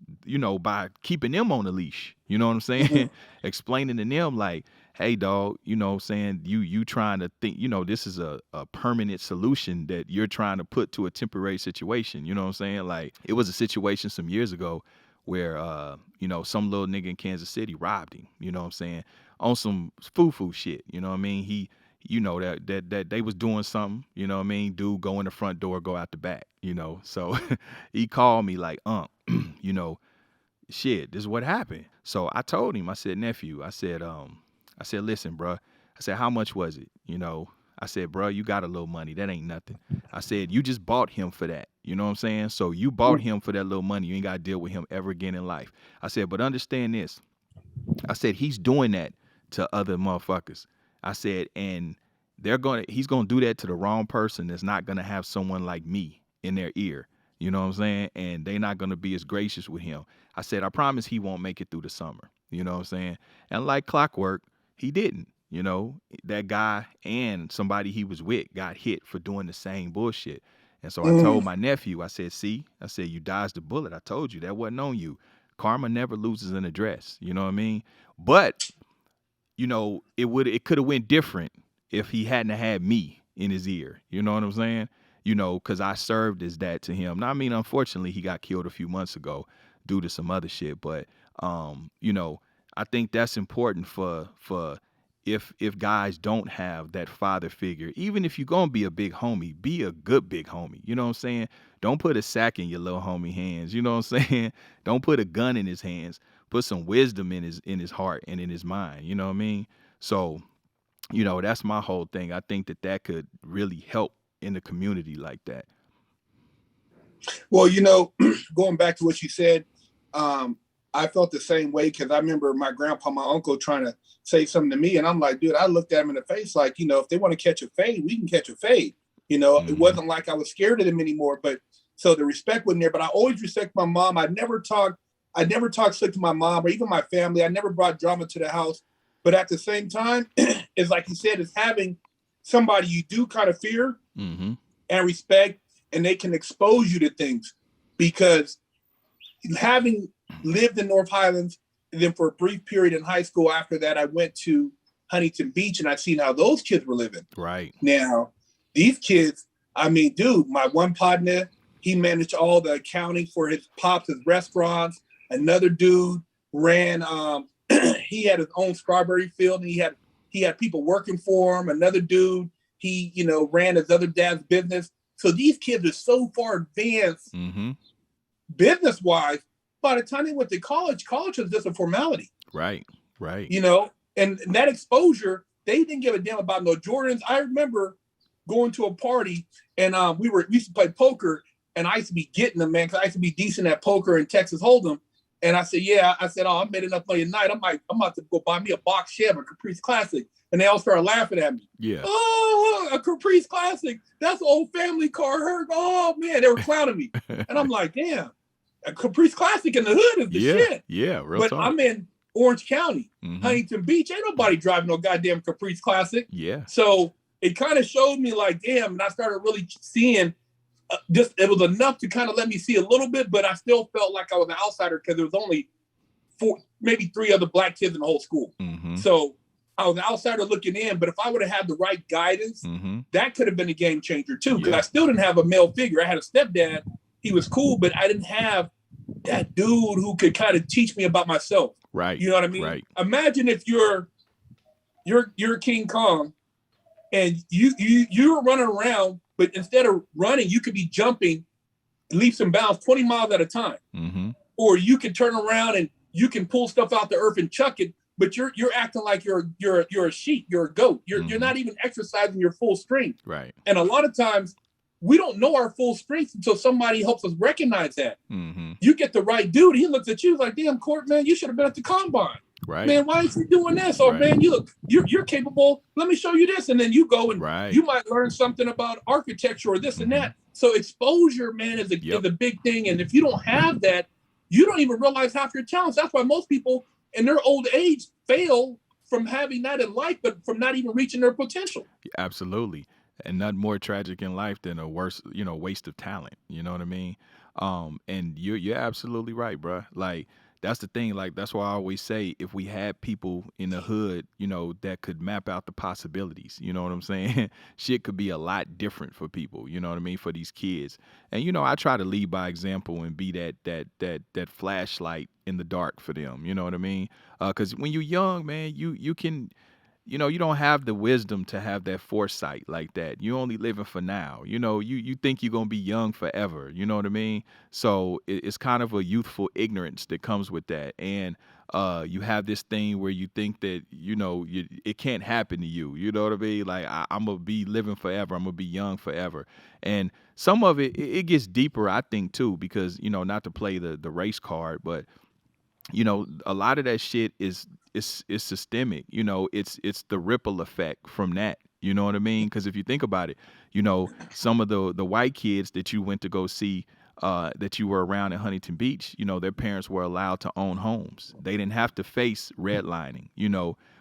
by keeping them on the leash. You know what I'm saying? Explaining to them like, hey, dog, you know what I'm saying? You trying to think, this is a permanent solution that you're trying to put to a temporary situation. You know what I'm saying? Like, it was a situation some years ago where, some little nigga in Kansas City robbed him, you know what I'm saying? On some foo-foo shit, you know what I mean? He, that they was doing something, you know what I mean? Dude, go in the front door, go out the back, So he called me like, shit, this is what happened. So I told him, I said, nephew, I said, listen, bro. I said, how much was it? I said, bro, you got a little money. That ain't nothing. I said, you just bought him for that. You know what I'm saying? So you bought him for that little money. You ain't got to deal with him ever again in life. I said, but understand this. I said, he's doing that to other motherfuckers. I said, and he's going to do that to the wrong person that's not going to have someone like me in their ear. You know what I'm saying? And they're not going to be as gracious with him. I said, I promise he won't make it through the summer. You know what I'm saying? And like clockwork, he didn't. That guy and somebody he was with got hit for doing the same bullshit. And so I told my nephew, I said, you dodged the bullet. I told you that wasn't on you. Karma never loses an address. You know what I mean? But, it could have went different if he hadn't had me in his ear. You know what I'm saying? Because I served as that to him. Now, I mean, unfortunately, he got killed a few months ago due to some other shit. But, I think that's important for if guys don't have that father figure. Even if you're going to be a big homie, be a good big homie. You know what I'm saying? Don't put a sack in your little homie hands. You know what I'm saying? Don't put a gun in his hands. put some wisdom in his heart and in his mind. You know what I mean? So, that's my whole thing. I think that could really help in the community like that. Well, going back to what you said, I felt the same way because I remember my grandpa, my uncle trying to say something to me. And I'm like, dude, I looked at him in the face like, if they want to catch a fade, we can catch a fade. It wasn't like I was scared of them anymore. But so the respect wasn't there. But I always respect my mom. I never talked slick to my mom or even my family. I never brought drama to the house. But at the same time, it's like you said, it's having somebody you do kind of fear and respect, and they can expose you to things. Because having lived in North Highlands, and then for a brief period in high school after that, I went to Huntington Beach, and I seen how those kids were living. Right. Now, these kids, I mean, dude, my one partner, he managed all the accounting for his pops' restaurants. Another dude ran, he had his own strawberry field, and he had people working for him. Another dude, he, ran his other dad's business. So these kids are so far advanced business-wise. By the time they went to college was just a formality. Right. And that exposure, they didn't give a damn about no Jordans. I remember going to a party, and we used to play poker, and I used to be getting them, man, because I used to be decent at poker in Texas Hold'em. And I said, I made enough money tonight. I'm about to go buy me a box Chev, a Caprice Classic. And they all started laughing at me. Yeah. Oh, a Caprice Classic. That's an old family car, Herc. Oh, man, they were clowning me. And I'm like, damn, a Caprice Classic in the hood is the shit. Yeah, real But talk. I'm in Orange County, Huntington Beach. Ain't nobody driving no goddamn Caprice Classic. Yeah. So it kind of showed me like, damn, and I started really seeing it was enough to kind of let me see a little bit, but I still felt like I was an outsider because there was only maybe 3 other black kids in the whole school. So I was an outsider looking in, but if I would have had the right guidance, that could have been a game changer too, because I still didn't have a male figure. I had a stepdad. He was cool, but I didn't have that dude who could kind of teach me about myself. Right. You know what I mean? Right. Imagine if you're King Kong and you're running around, but instead of running, you could be jumping leaps and bounds 20 miles at a time. Or you can turn around and you can pull stuff out the earth and chuck it, but you're acting like you're a sheep, you're a goat. You're not even exercising your full strength. Right. And a lot of times we don't know our full strength until somebody helps us recognize that. You get the right dude, he looks at you like, damn, Court, man, you should have been at the combine. Right. Man, why is he doing this? Or man, you're capable. Let me show you this. And then you go and you might learn something about architecture or this and that. So exposure, man, is a big thing. And if you don't have that, you don't even realize half your talents. That's why most people in their old age fail from having that in life, but from not even reaching their potential. Absolutely. And nothing more tragic in life than a waste of talent. You know what I mean? And you're absolutely right, bro. Like, that's the thing. Like, that's why I always say, if we had people in the hood, that could map out the possibilities, you know what I'm saying? Shit could be a lot different for people, you know what I mean? For these kids. And, I try to lead by example and be that flashlight in the dark for them. You know what I mean? 'Cause when you're young, man, you can, you don't have the wisdom to have that foresight like that. You only living for now. You think you're going to be young forever. You know what I mean? So it's kind of a youthful ignorance that comes with that. And you have this thing where you think that, it can't happen to you. You know what I mean? Like, I'm going to be living forever. I'm going to be young forever. And some of it gets deeper, I think, too, because, not to play the race card, but a lot of that shit is systemic. It's the ripple effect from that. You know what I mean? Because if you think about it, some of the white kids that you went to go see, that you were around in Huntington Beach, their parents were allowed to own homes. They didn't have to face redlining,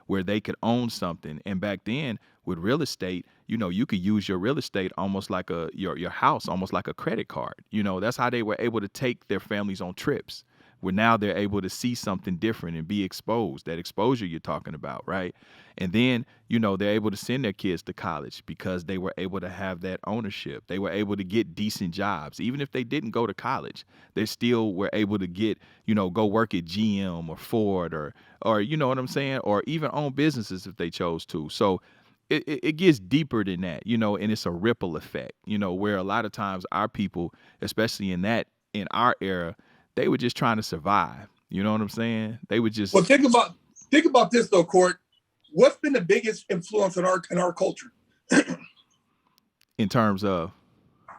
where they could own something. And back then with real estate, you could use your real estate almost like your house, almost like a credit card. That's how they were able to take their families on trips, where now they're able to see something different and be exposed, that exposure you're talking about, right? And then, they're able to send their kids to college because they were able to have that ownership. They were able to get decent jobs. Even if they didn't go to college, they still were able to get, go work at GM or Ford or you know what I'm saying? Or even own businesses if they chose to. So it gets deeper than that, and it's a ripple effect, where a lot of times our people, especially in our era, they were just trying to survive. You know what I'm saying? They would just. Well, think about this though, Court. What's been the biggest influence in our culture? In terms of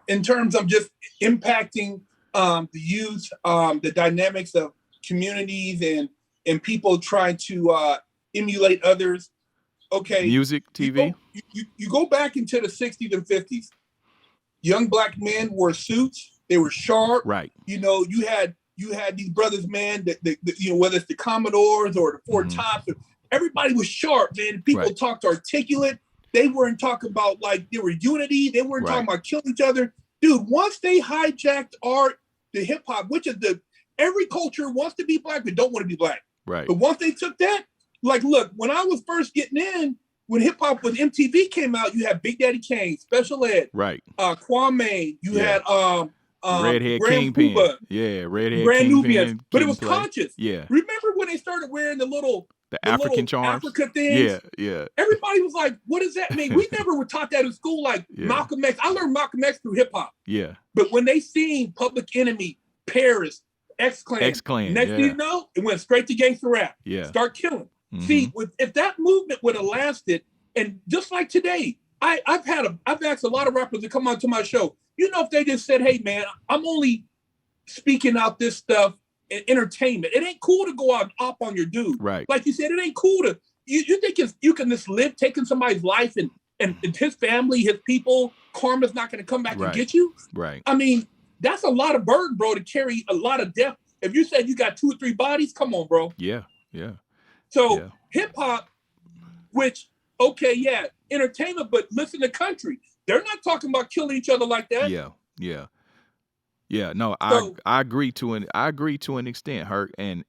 just impacting the youth, the dynamics of communities and people trying to emulate others. Okay, music, TV. You go back into the 60s and 50s. Young black men wore suits. They were sharp. Right. You know, you had these brothers, man. Whether it's the Commodores or the Ford Tops, everybody was sharp, man. People talked articulate. They weren't talking about like there were unity. They weren't talking about killing each other. Dude, once they hijacked the hip hop, which is every culture wants to be black but don't want to be black. Right. But once they took that, like, look, when I was first getting in, when hip hop, when MTV came out, you had Big Daddy Kane, Special Ed, right? Kwame, you had Redhead Grand Kingpin, Puba, Redhead Grand Kingpin, Nubians, but it was conscious. Yeah. Remember when they started wearing the African charms? Africa things? Yeah. Everybody was like, what does that mean? We never were taught that in school, like Malcolm X. I learned Malcolm X through hip hop. Yeah. But when they seen Public Enemy, Paris, X-Clan, next thing you know, it went straight to gangster rap. Yeah. Start killing. See, if that movement would have lasted, and just like today, I've asked a lot of rappers to come onto my show. You know, if they just said, hey man, I'm only speaking out this stuff in entertainment. It ain't cool to go out and op on your dude. Right. Like you said, it ain't cool to you think you can just live taking somebody's life and his family, his people, karma's not gonna come back and get you. Right. I mean, that's a lot of burden, bro, to carry a lot of death. If you said you got 2 or 3 bodies, come on, bro. Yeah. So hip hop, which entertainment, but listen to country. They're not talking about killing each other like that. Yeah. No, I agree to an extent, Herc, and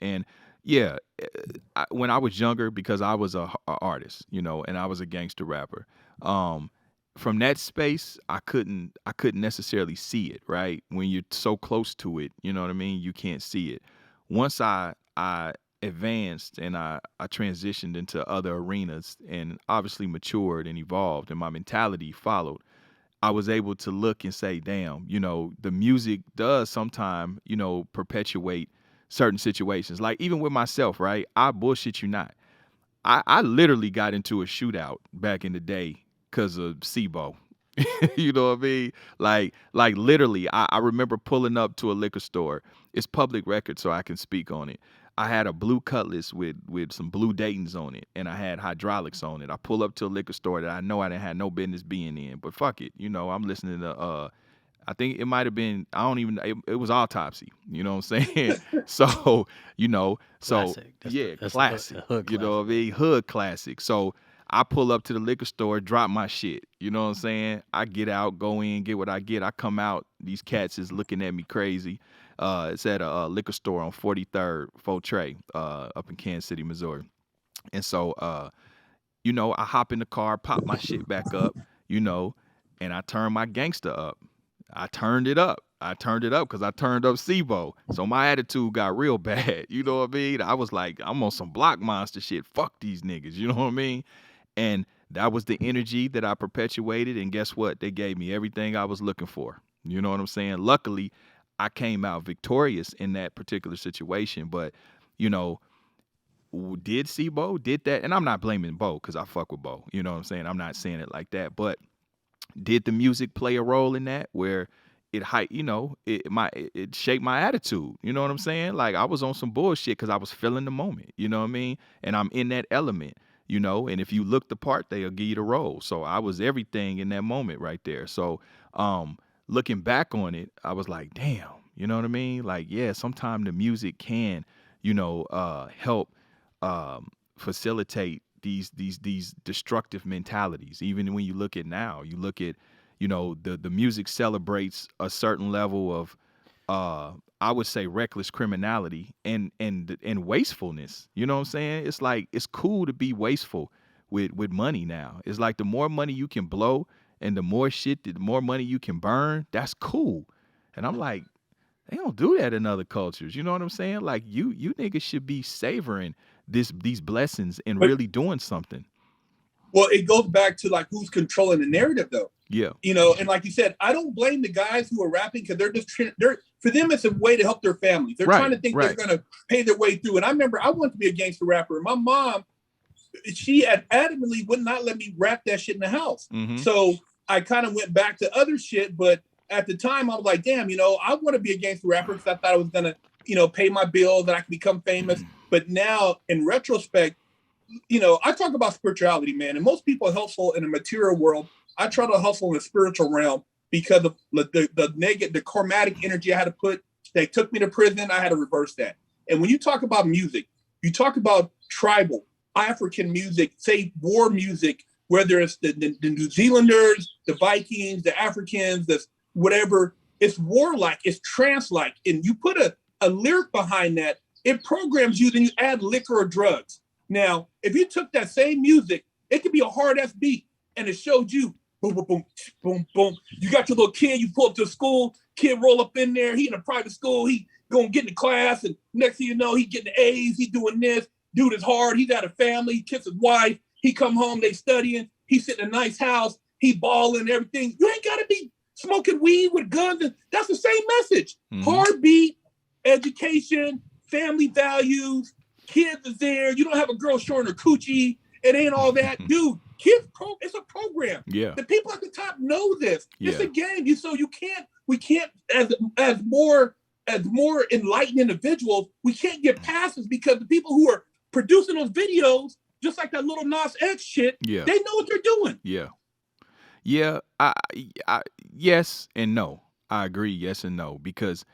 when I was younger, because I was a artist, you know, and I was a gangster rapper. From that space, I couldn't necessarily see it. Right, when you're so close to it, you know what I mean. You can't see it. Once I advanced and I transitioned into other arenas and obviously matured and evolved and my mentality followed, I was able to look and say, damn, you know, the music does sometimes, you know, perpetuate certain situations. Like even with myself, right? I bullshit you not. I literally got into a shootout back in the day because of SIBO. You know what I mean? Like literally, I remember pulling up to a liquor store. It's public record, so I can speak on it. I had a blue Cutlass with some blue Daytons on it, and I had hydraulics on it. I pull up to a liquor store that I know I didn't have no business being in, but fuck it. You know, I'm listening to, I think it might have been, I don't even, it was Autopsy. You know what I'm saying? So, you know, classic. That's classic. Hood you know what I mean? Hood classic. So I pull up to the liquor store, drop my shit. You know what I'm saying? I get out, go in, get what I get. I come out, these cats is looking at me crazy. It's at a liquor store on 43rd, Fortray, up in Kansas City, Missouri. And so, you know, I hop in the car, pop my shit back up, you know, and I turn my gangster up. I turned it up because I turned up SIBO. So my attitude got real bad. You know what I mean? I was like, I'm on some block monster shit. Fuck these niggas. You know what I mean? And that was the energy that I perpetuated. And guess what? They gave me everything I was looking for. You know what I'm saying? Luckily, I came out victorious in that particular situation. But, you know, did SIBO, did that? And I'm not blaming Bo because I fuck with Bo. You know what I'm saying? I'm not saying it like that. But did the music play a role in that where it shaped my attitude? You know what I'm saying? Like I was on some bullshit because I was feeling the moment. You know what I mean? And I'm in that element. You know, and if you look the part, they'll give you the role. So I was everything in that moment right there. So looking back on it, I was like, damn, you know what I mean? Like, yeah, sometimes the music can, you know, help facilitate these destructive mentalities. Even when you look at now, you look at, you know, the music celebrates a certain level of I would say reckless criminality and wastefulness. You know what I'm saying? It's like it's cool to be wasteful with money now. It's like the more money you can blow and the more money you can burn, that's cool. And I'm like, they don't do that in other cultures. You know what I'm saying? Like you niggas should be savoring these blessings and really doing something. Well, it goes back to like who's controlling the narrative though. Yeah. You know, and like you said, I don't blame the guys who are rapping because they're for them, it's a way to help their families. They're trying to think they're going to pay their way through. And I remember I wanted to be a gangster rapper. And my mom, she adamantly would not let me rap that shit in the house. Mm-hmm. So I kind of went back to other shit. But at the time, I was like, damn, you know, I want to be a gangster rapper because I thought I was going to, you know, pay my bills, that I could become famous. But now, in retrospect, you know, I talk about spirituality, man. And most people hustle in the material world. I try to hustle in the spiritual realm because of the negative, the karmatic energy I had to put. They took me to prison. I had to reverse that. And when you talk about music, you talk about tribal, African music, say war music, whether it's the New Zealanders, the Vikings, the Africans, the whatever, it's warlike, it's trance-like. And you put a lyric behind that, it programs you, then you add liquor or drugs. Now, if you took that same music, it could be a hard-ass beat, and it showed you, boom, boom, boom, boom, boom. You got your little kid, you pull up to school, kid roll up in there, he in a private school, he gonna get in class, and next thing you know, he getting A's, he doing this, dude is hard, he got a family, he kiss his wife, he come home, they studying, he sit in a nice house, he balling, everything. You ain't gotta be smoking weed with guns, and that's the same message. Mm-hmm. Hard beat, education, family values, kids is there, you don't have a girl showing her coochie, it ain't all that. Dude, it's a program. Yeah. The people at the top know this. It's Yeah. a game. We can't, as more enlightened individuals, we can't get passes because the people who are producing those videos, just like that little Nas X shit, Yeah. they know what they're doing. Yeah. Yeah. I yes and no. I agree. Yes and no, because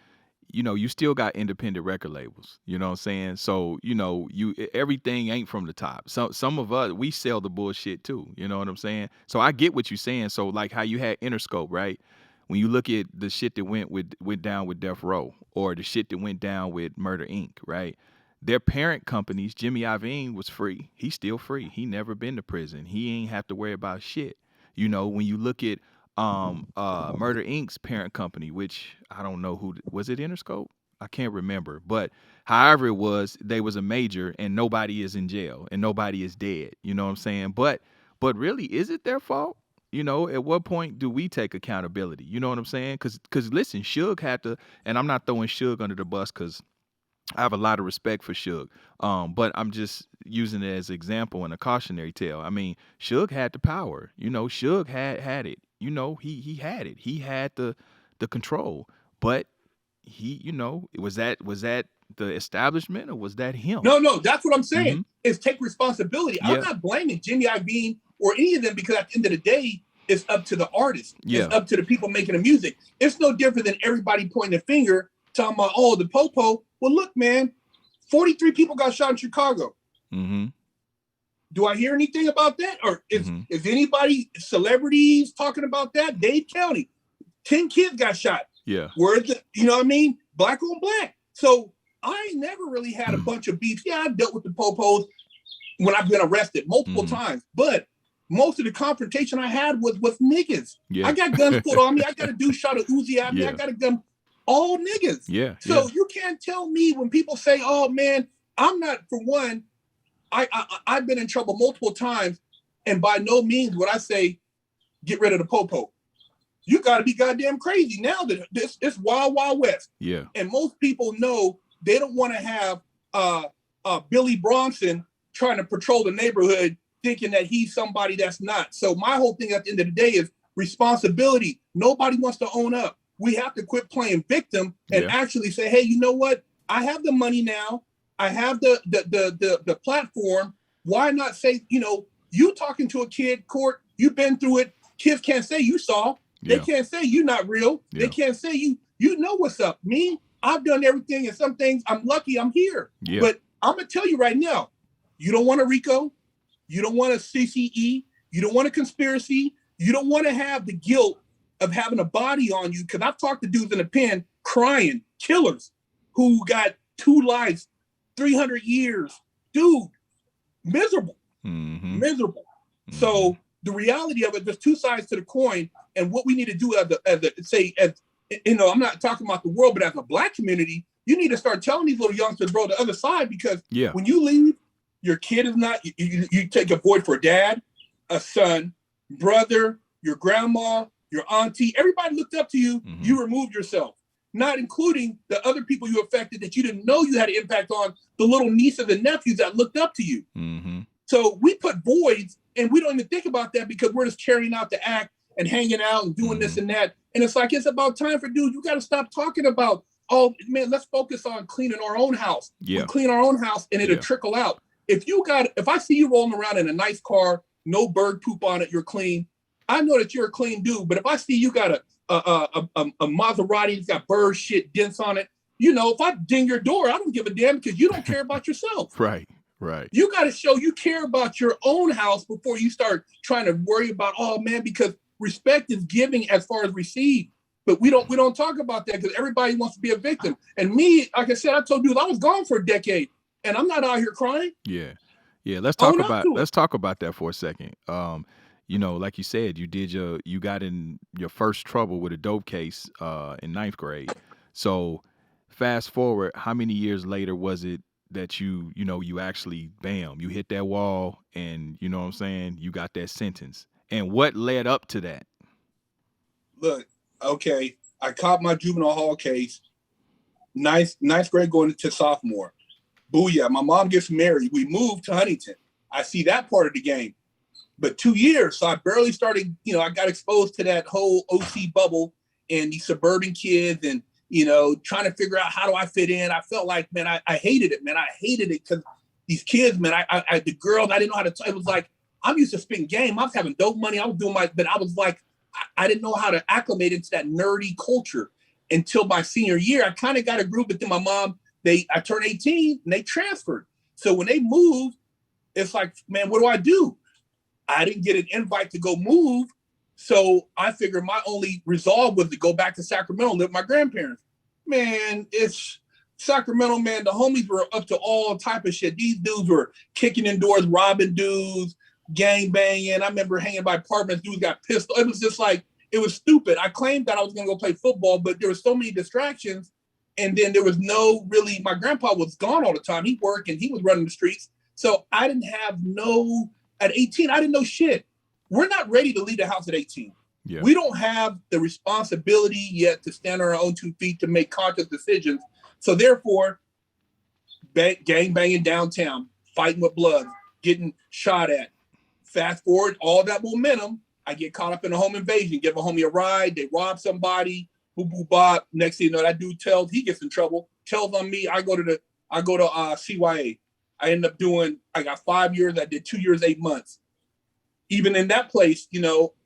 you know, you still got independent record labels, you know what I'm saying? So, you know, everything ain't from the top. So some of us, we sell the bullshit too, you know what I'm saying? So I get what you're saying. So like how you had Interscope, right? When you look at the shit that went down with Death Row, or the shit that went down with Murder Inc., right? Their parent companies, Jimmy Iovine was free. He's still free. He never been to prison. He ain't have to worry about shit. You know, when you look at Murder Inc.'s parent company, which I don't know who was it, Interscope? I can't remember, but however it was, they was a major, and nobody is in jail and nobody is dead. You know what I'm saying? But really, is it their fault? You know, at what point do we take accountability? You know what I'm saying? Because listen, Suge had to, and I'm not throwing Suge under the bus because I have a lot of respect for Suge, but I'm just using it as an example and a cautionary tale. I mean, Suge had the power. You know, Suge had it. You know, he had it. He had the control. But he, you know, was that the establishment or was that him? No, that's what I'm saying. Mm-hmm. Is take responsibility. Yeah. I'm not blaming Jimmy Iovine or any of them because at the end of the day, it's up to the artist. Yeah. It's up to the people making the music. It's no different than everybody pointing a finger, talking about, oh, the popo. Well, look, man, 43 people got shot in Chicago. Mm-hmm. Do I hear anything about that? Or is anybody, celebrities talking about that? Dade County, 10 kids got shot. Yeah. Where's the, you know what I mean? Black on black. So I ain't never really had a bunch of beef. Yeah, I dealt with the popos when I've been arrested multiple times. But most of the confrontation I had was with niggas. Yeah. I got guns pulled on me. I got a dude shot a Uzi at me. I got a gun. All niggas. Yeah. So you can't tell me when people say, oh, man, I'm not, for one, I've been in trouble multiple times, and by no means would I say, get rid of the popo. You got to be goddamn crazy now that it's wild, wild west. Yeah. And most people know they don't want to have Billy Bronson trying to patrol the neighborhood thinking that he's somebody that's not. So my whole thing at the end of the day is responsibility. Nobody wants to own up. We have to quit playing victim and actually say, hey, you know what? I have the money now. I have the platform. Why not say, you know, you talking to a kid, Court, you've been through it. Kids can't say you saw. They can't say you're not real. They can't say you know what's up. Me, I've done everything, and some things I'm lucky I'm here. Yeah. But I'm gonna tell you right now, you don't want a RICO, you don't want a CCE, you don't want a conspiracy, you don't want to have the guilt of having a body on you. Because I've talked to dudes in the pen crying, killers who got 2 lives, 300 years. Dude, miserable. Miserable. So the reality of it, there's 2 sides to the coin, and what we need to do as you know, I'm not talking about the world, but as a black community, you need to start telling these little youngsters, bro, the other side, because when you leave, your kid is not, you take a void for a dad, a son, brother, your grandma, your auntie, everybody looked up to you. Mm-hmm. You removed yourself, not including the other people you affected that you didn't know you had an impact on, the little nieces and nephews that looked up to you. Mm-hmm. So we put voids, and we don't even think about that because we're just carrying out the act and hanging out and doing this and that. And it's like, it's about time for dude. You got to stop talking about, oh man, let's focus on cleaning our own house. Yeah. We clean our own house and it'll trickle out. If I see you rolling around in a nice car, no bird poop on it, you're clean. I know that you're a clean dude, but if I see you got a Maserati that's got bird shit dents on it, if I ding your door, I don't give a damn because you don't care about yourself. Right. You got to show you care about your own house before you start trying to worry about, oh man, because respect is giving as far as received. But we don't talk about that because everybody wants to be a victim. And me, like I said, I told you I was gone for a decade and I'm not out here crying. Yeah. Let's talk about that for a second. Like you said, you got in your first trouble with a dope case in 9th grade. So fast forward, how many years later was it that you actually, bam, you hit that wall and you know what I'm saying, you got that sentence? And what led up to that? Look, okay, I caught my juvenile hall case, ninth grade going into sophomore. Booyah, my mom gets married. We moved to Huntington. I see that part of the game. But 2 years, so I barely started, I got exposed to that whole OC bubble and these suburban kids and, trying to figure out how do I fit in. I felt like, man, I hated it, man. I hated it because these kids, man, the girls, I didn't know how to, it was like, I'm used to spitting game. I was having dope money. I was doing but I was like, I didn't know how to acclimate into that nerdy culture until my senior year. I kind of got a group, but then my mom, I turned 18 and they transferred. So when they moved, it's like, man, what do I do? I didn't get an invite to go move. So I figured my only resolve was to go back to Sacramento and live with my grandparents. Man, it's Sacramento, man. The homies were up to all type of shit. These dudes were kicking in doors, robbing dudes, gang banging. I remember hanging by apartments. Dudes got pissed. It was just like, it was stupid. I claimed that I was going to go play football, but there were so many distractions. And then there was my grandpa was gone all the time. He worked and he was running the streets. So I didn't have at 18, I didn't know shit. We're not ready to leave the house at 18. Yeah. We don't have the responsibility yet to stand on our own 2 feet to make conscious decisions. So therefore, gang banging downtown, fighting with blood, getting shot at. Fast forward, all that momentum, I get caught up in a home invasion, give a homie a ride, they rob somebody, boo boo bop. Next thing you know, that dude he gets in trouble, tells on me. I go to CYA. I end up I got 5 years. I did 2 years, 8 months. Even in that place,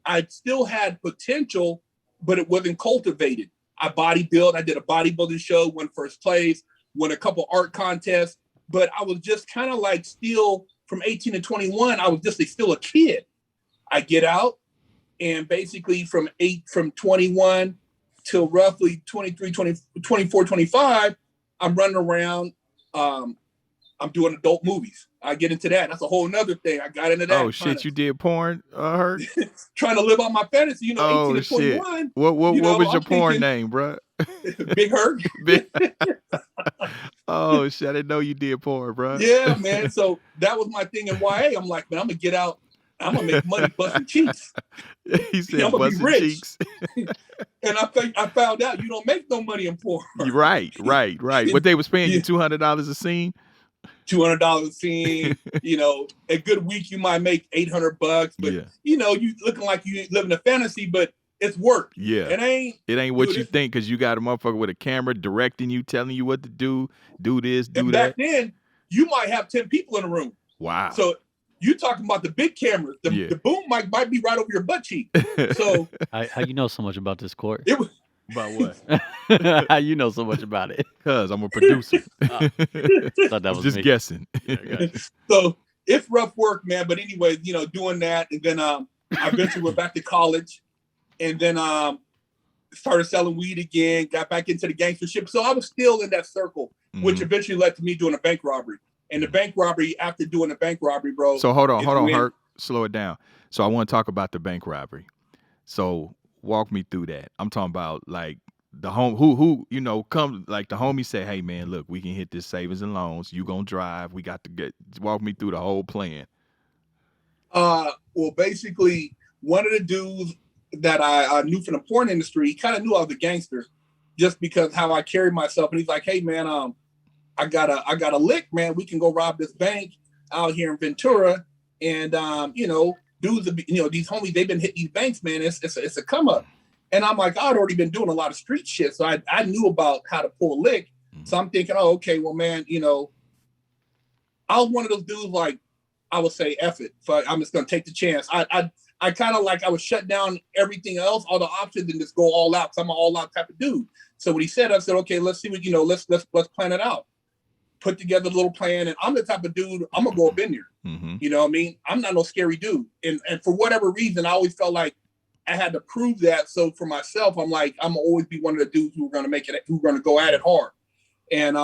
I still had potential, but it wasn't cultivated. I bodybuilt. I did a bodybuilding show, won first place, won a couple art contests, but I was just kind of like still from 18 to 21, I was just still a kid. I get out and basically from 21 till roughly 23, 24, 25, I'm running around. I'm doing adult movies. I get into that. That's a whole nother thing. I got into that. Oh shit! You did porn, Herc? Trying to live out my fantasy, 18 to 21. Shit. What was your porn name, bro? Big Herc. Oh shit! I didn't know you did porn, bro. Yeah, man. So that was my thing in YA. I'm like, man, I'm gonna get out. I'm gonna make money busting cheeks. He said busting cheeks. And I found out you don't make no money in porn. Right. What they was paying you $200 a scene. $200 a scene, a good week you might make $800, but you looking like you living a fantasy, but it's work. Yeah, it ain't what you think because you got a motherfucker with a camera directing you, telling you what to do this, do that. Back then, you might have 10 people in the room. Wow. So you talking about the big cameras? The boom mic might be right over your butt cheek. So how you know so much about this court? About what? How you know so much about it? Because I'm a producer. Thought that was just me. Guessing. So it's rough work, man. But anyway, doing that, and then I eventually went back to college, and then started selling weed again. Got back into the gangstership. So I was still in that circle, which eventually led to me doing a bank robbery. And the bank robbery, after doing the bank robbery, bro. So hold on, Herc. Slow it down. So I want to talk about the bank robbery. So walk me through that. I'm talking about like the home who come like the homie say, hey man, look, we can hit this savings and loans. You gonna drive. We got to walk me through the whole plan. Well, basically one of the dudes that I knew from the porn industry. He kind of knew I was a gangster just because how I carried myself. And he's like, hey man, I got a lick, man. We can go rob this bank out here in Ventura. And dudes, these homies, they've been hitting these banks, man. It's a come up. And I'm like, I'd already been doing a lot of street shit. So I knew about how to pull a lick. So I'm thinking, oh, okay, well, man, I was one of those dudes, like, I would say, F it. So I'm just going to take the chance. I kind of like, I would shut down everything else, all the options, and just go all out. Cause I'm an all out type of dude. So when he said, I said, okay, let's see what, let's plan it out. Put together a little plan. And I'm the type of dude, I'm going to go up in there. Mm-hmm. You know what I mean? I'm not no scary dude. And for whatever reason, I always felt like I had to prove that. So for myself, I'm like, I'm always be one of the dudes who are going to make it, who are going to go at it hard. And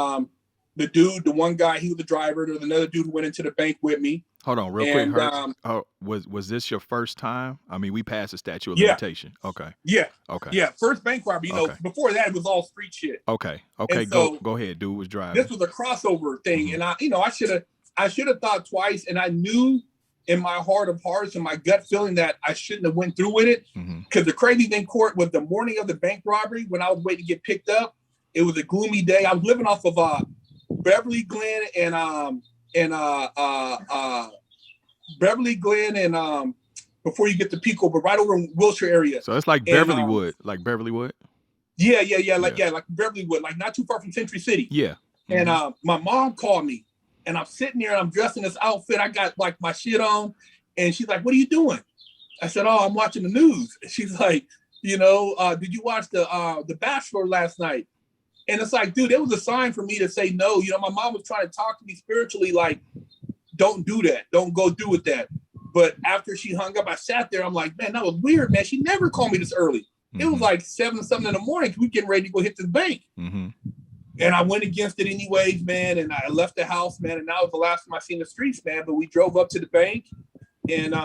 the one guy, he was the driver. There was another dude who went into the bank with me. Hold on, real quick, Herc. Was this your first time? I mean, we passed the statute of limitation. Okay. Yeah. Okay. Yeah. First bank robbery. Before that, it was all street shit. Okay. So, go ahead. Dude was driving. This was a crossover thing, and I should have thought twice, and I knew in my heart of hearts and my gut feeling that I shouldn't have went through with it. Because the crazy thing, Court, was the morning of the bank robbery when I was waiting to get picked up. It was a gloomy day. I was living off of Beverly Glen and Beverly Glen and before you get to Pico, but right over in Wilshire area. So it's like Beverlywood, like Beverlywood. Yeah, like Beverlywood, like not too far from Century City. Yeah. And my mom called me, and I'm sitting there and I'm dressed in this outfit. I got like my shit on, and she's like, "What are you doing?" I said, "Oh, I'm watching the news." And she's like, "Did you watch the Bachelor last night?" And it's like, dude, it was a sign for me to say no. My mom was trying to talk to me spiritually, like, don't do that. Don't go do with that. But after she hung up, I sat there. I'm like, man, that was weird, man. She never called me this early. It was like 7-something in the morning. We getting ready to go hit this bank. And I went against it anyways, man. And I left the house, man. And that was the last time I seen the streets, man. But we drove up to the bank, and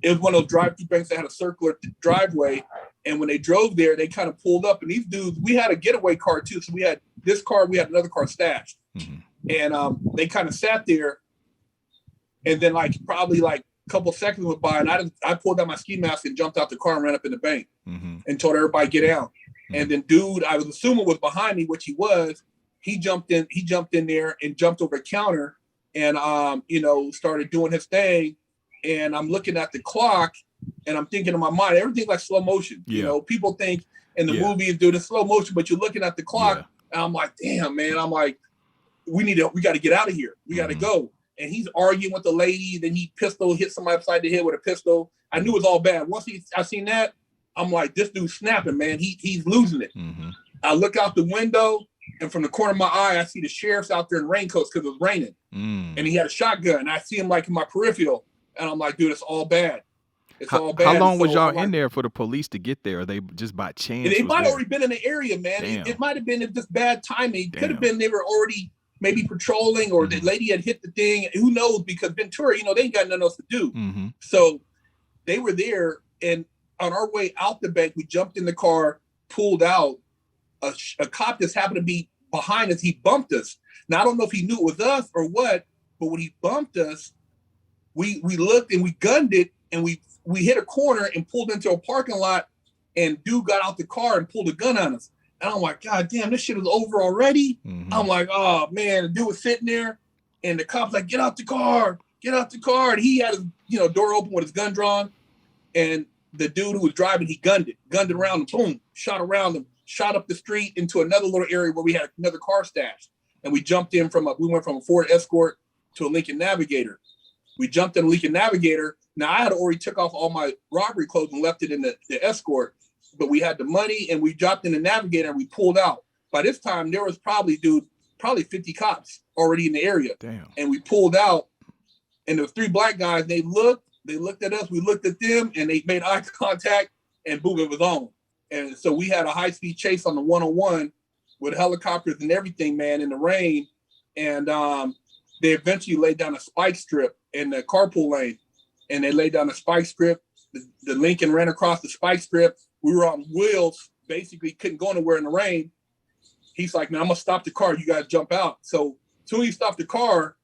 it was one of those drive-through banks that had a circular driveway. And when they drove there, they kind of pulled up. And these dudes, we had a getaway car too. So we had this car, we had another car stashed. And they kind of sat there. And then probably a couple seconds went by, and I pulled out my ski mask and jumped out the car and ran up in the bank and told everybody get out. And then dude, I was assuming was behind me, which he was. He jumped in there and jumped over a counter and started doing his thing. And I'm looking at the clock and I'm thinking in my mind, everything's like slow motion. People think in the movies do the slow motion, but you're looking at the clock and I'm like, damn, man. I'm like, we got to get out of here. We got to go. And he's arguing with the lady. Then he hit somebody upside the head with a pistol. I knew it was all bad. Once I seen that, I'm like, this dude's snapping, man. He's losing it. I look out the window, and from the corner of my eye, I see the sheriff's out there in raincoats because it was raining. And he had a shotgun. I see him in my peripheral, and I'm like, dude, it's all bad. It's all bad. How long was y'all in there for the police to get there? Or they just by chance? They might have already been in the area, man. It might have been just bad timing. Could have been they were already maybe patrolling, or the lady had hit the thing. Who knows? Because Ventura, they ain't got nothing else to do. So they were there, and on our way out the bank, we jumped in the car, pulled out. A cop just happened to be behind us. He bumped us. Now, I don't know if he knew it was us or what, but when he bumped us, we looked and we gunned it, and we hit a corner and pulled into a parking lot, and dude got out the car and pulled a gun on us. And I'm like, God damn, this shit is over already. I'm like, oh man, the dude was sitting there, and the cop's like, get out the car. And he had his door open with his gun drawn, and the dude who was driving, he gunned it around him, boom, shot around him, shot up the street into another little area where we had another car stashed. And we jumped in we went from a Ford Escort to a Lincoln Navigator. We jumped in a Lincoln Navigator. Now I had already took off all my robbery clothes and left it in the Escort, but we had the money and we dropped in the Navigator and we pulled out. By this time, there was probably 50 cops already in the area. Damn. And we pulled out, and there was 3 black guys. They looked at us, we looked at them, and they made eye contact, and boom, it was on. And so we had a high-speed chase on the 101 with helicopters and everything, man, in the rain. And they eventually laid down a spike strip in the carpool lane. And they laid down a spike strip. The Lincoln ran across the spike strip. We were on wheels, basically couldn't go anywhere in the rain. He's like, man, I'm going to stop the car. You got to jump out. So as soon as he stopped the car,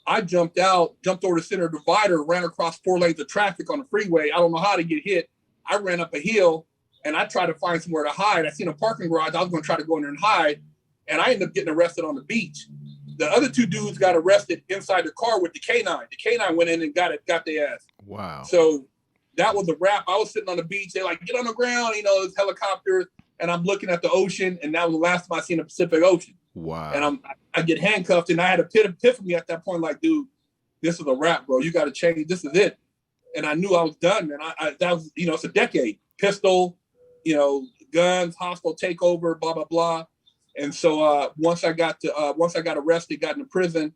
I jumped out, jumped over the center divider, ran across 4 lanes of traffic on the freeway. I don't know how to get hit. I ran up a hill and I tried to find somewhere to hide. I seen a parking garage. I was going to try to go in there and hide. And I ended up getting arrested on the beach. The other 2 dudes got arrested inside the car with the K9. The K9 went in and got their ass. Wow. So that was a wrap. I was sitting on the beach. They're like, get on the ground. You know, it's helicopters. And I'm looking at the ocean. And that was the last time I seen the Pacific Ocean. Wow. And I get handcuffed. And I had a epiphany at that point, like, dude, this is a wrap, bro. You got to change. This is it. And I knew I was done. And that was, you know, it's a decade. Pistol, you know, guns, hostile takeover, blah, blah, blah. And so once I got arrested, got into prison,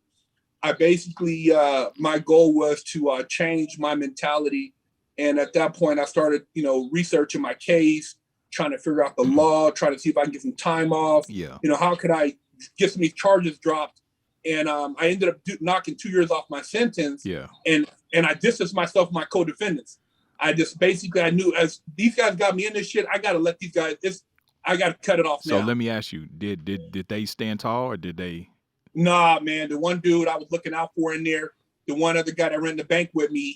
I basically, my goal was to change my mentality. And at that point, I started, you know, researching my case, trying to figure out the law, trying to see if I can get some time off. Yeah. You know, how could I get some of these charges dropped? And I ended up knocking 2 years off my sentence. Yeah. And I distanced myself from my co-defendants. I just basically, I knew as these guys got me in this shit, I got to let these guys, I got to cut it off now. So let me ask you, did they stand tall or did they? Nah, man. The one dude I was looking out for in there, the one other guy that ran the bank with me,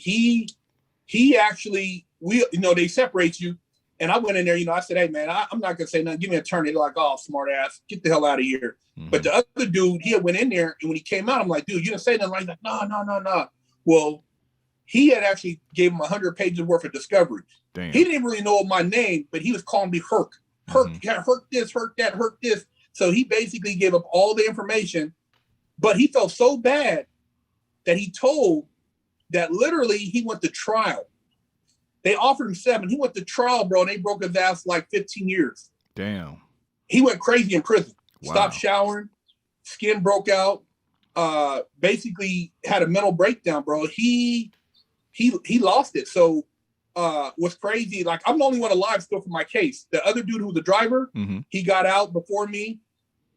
he actually, you know, they separate you. And I went in there, you know, I said, hey, man, I'm not going to say nothing. Give me a turn. They're like, oh, smart ass. Get the hell out of here. Mm-hmm. But the other dude, he had went in there. And when he came out, I'm like, dude, you didn't say nothing. Like, no. Well, he had actually gave him 100 pages worth of discovery. Damn. He didn't really know my name, but he was calling me Herc. Herc, yeah, Herc this, Herc that, Herc this. So he basically gave up all the information, but he felt so bad that he told that literally he went to trial. They offered him 7. He went to trial, bro, and they broke his ass like 15 years. Damn. He went crazy in prison. Wow. Stopped showering, skin broke out, basically had a mental breakdown, bro. He lost it. So what's crazy, like I'm the only one alive still for my case. The other dude who was the driver, he got out before me.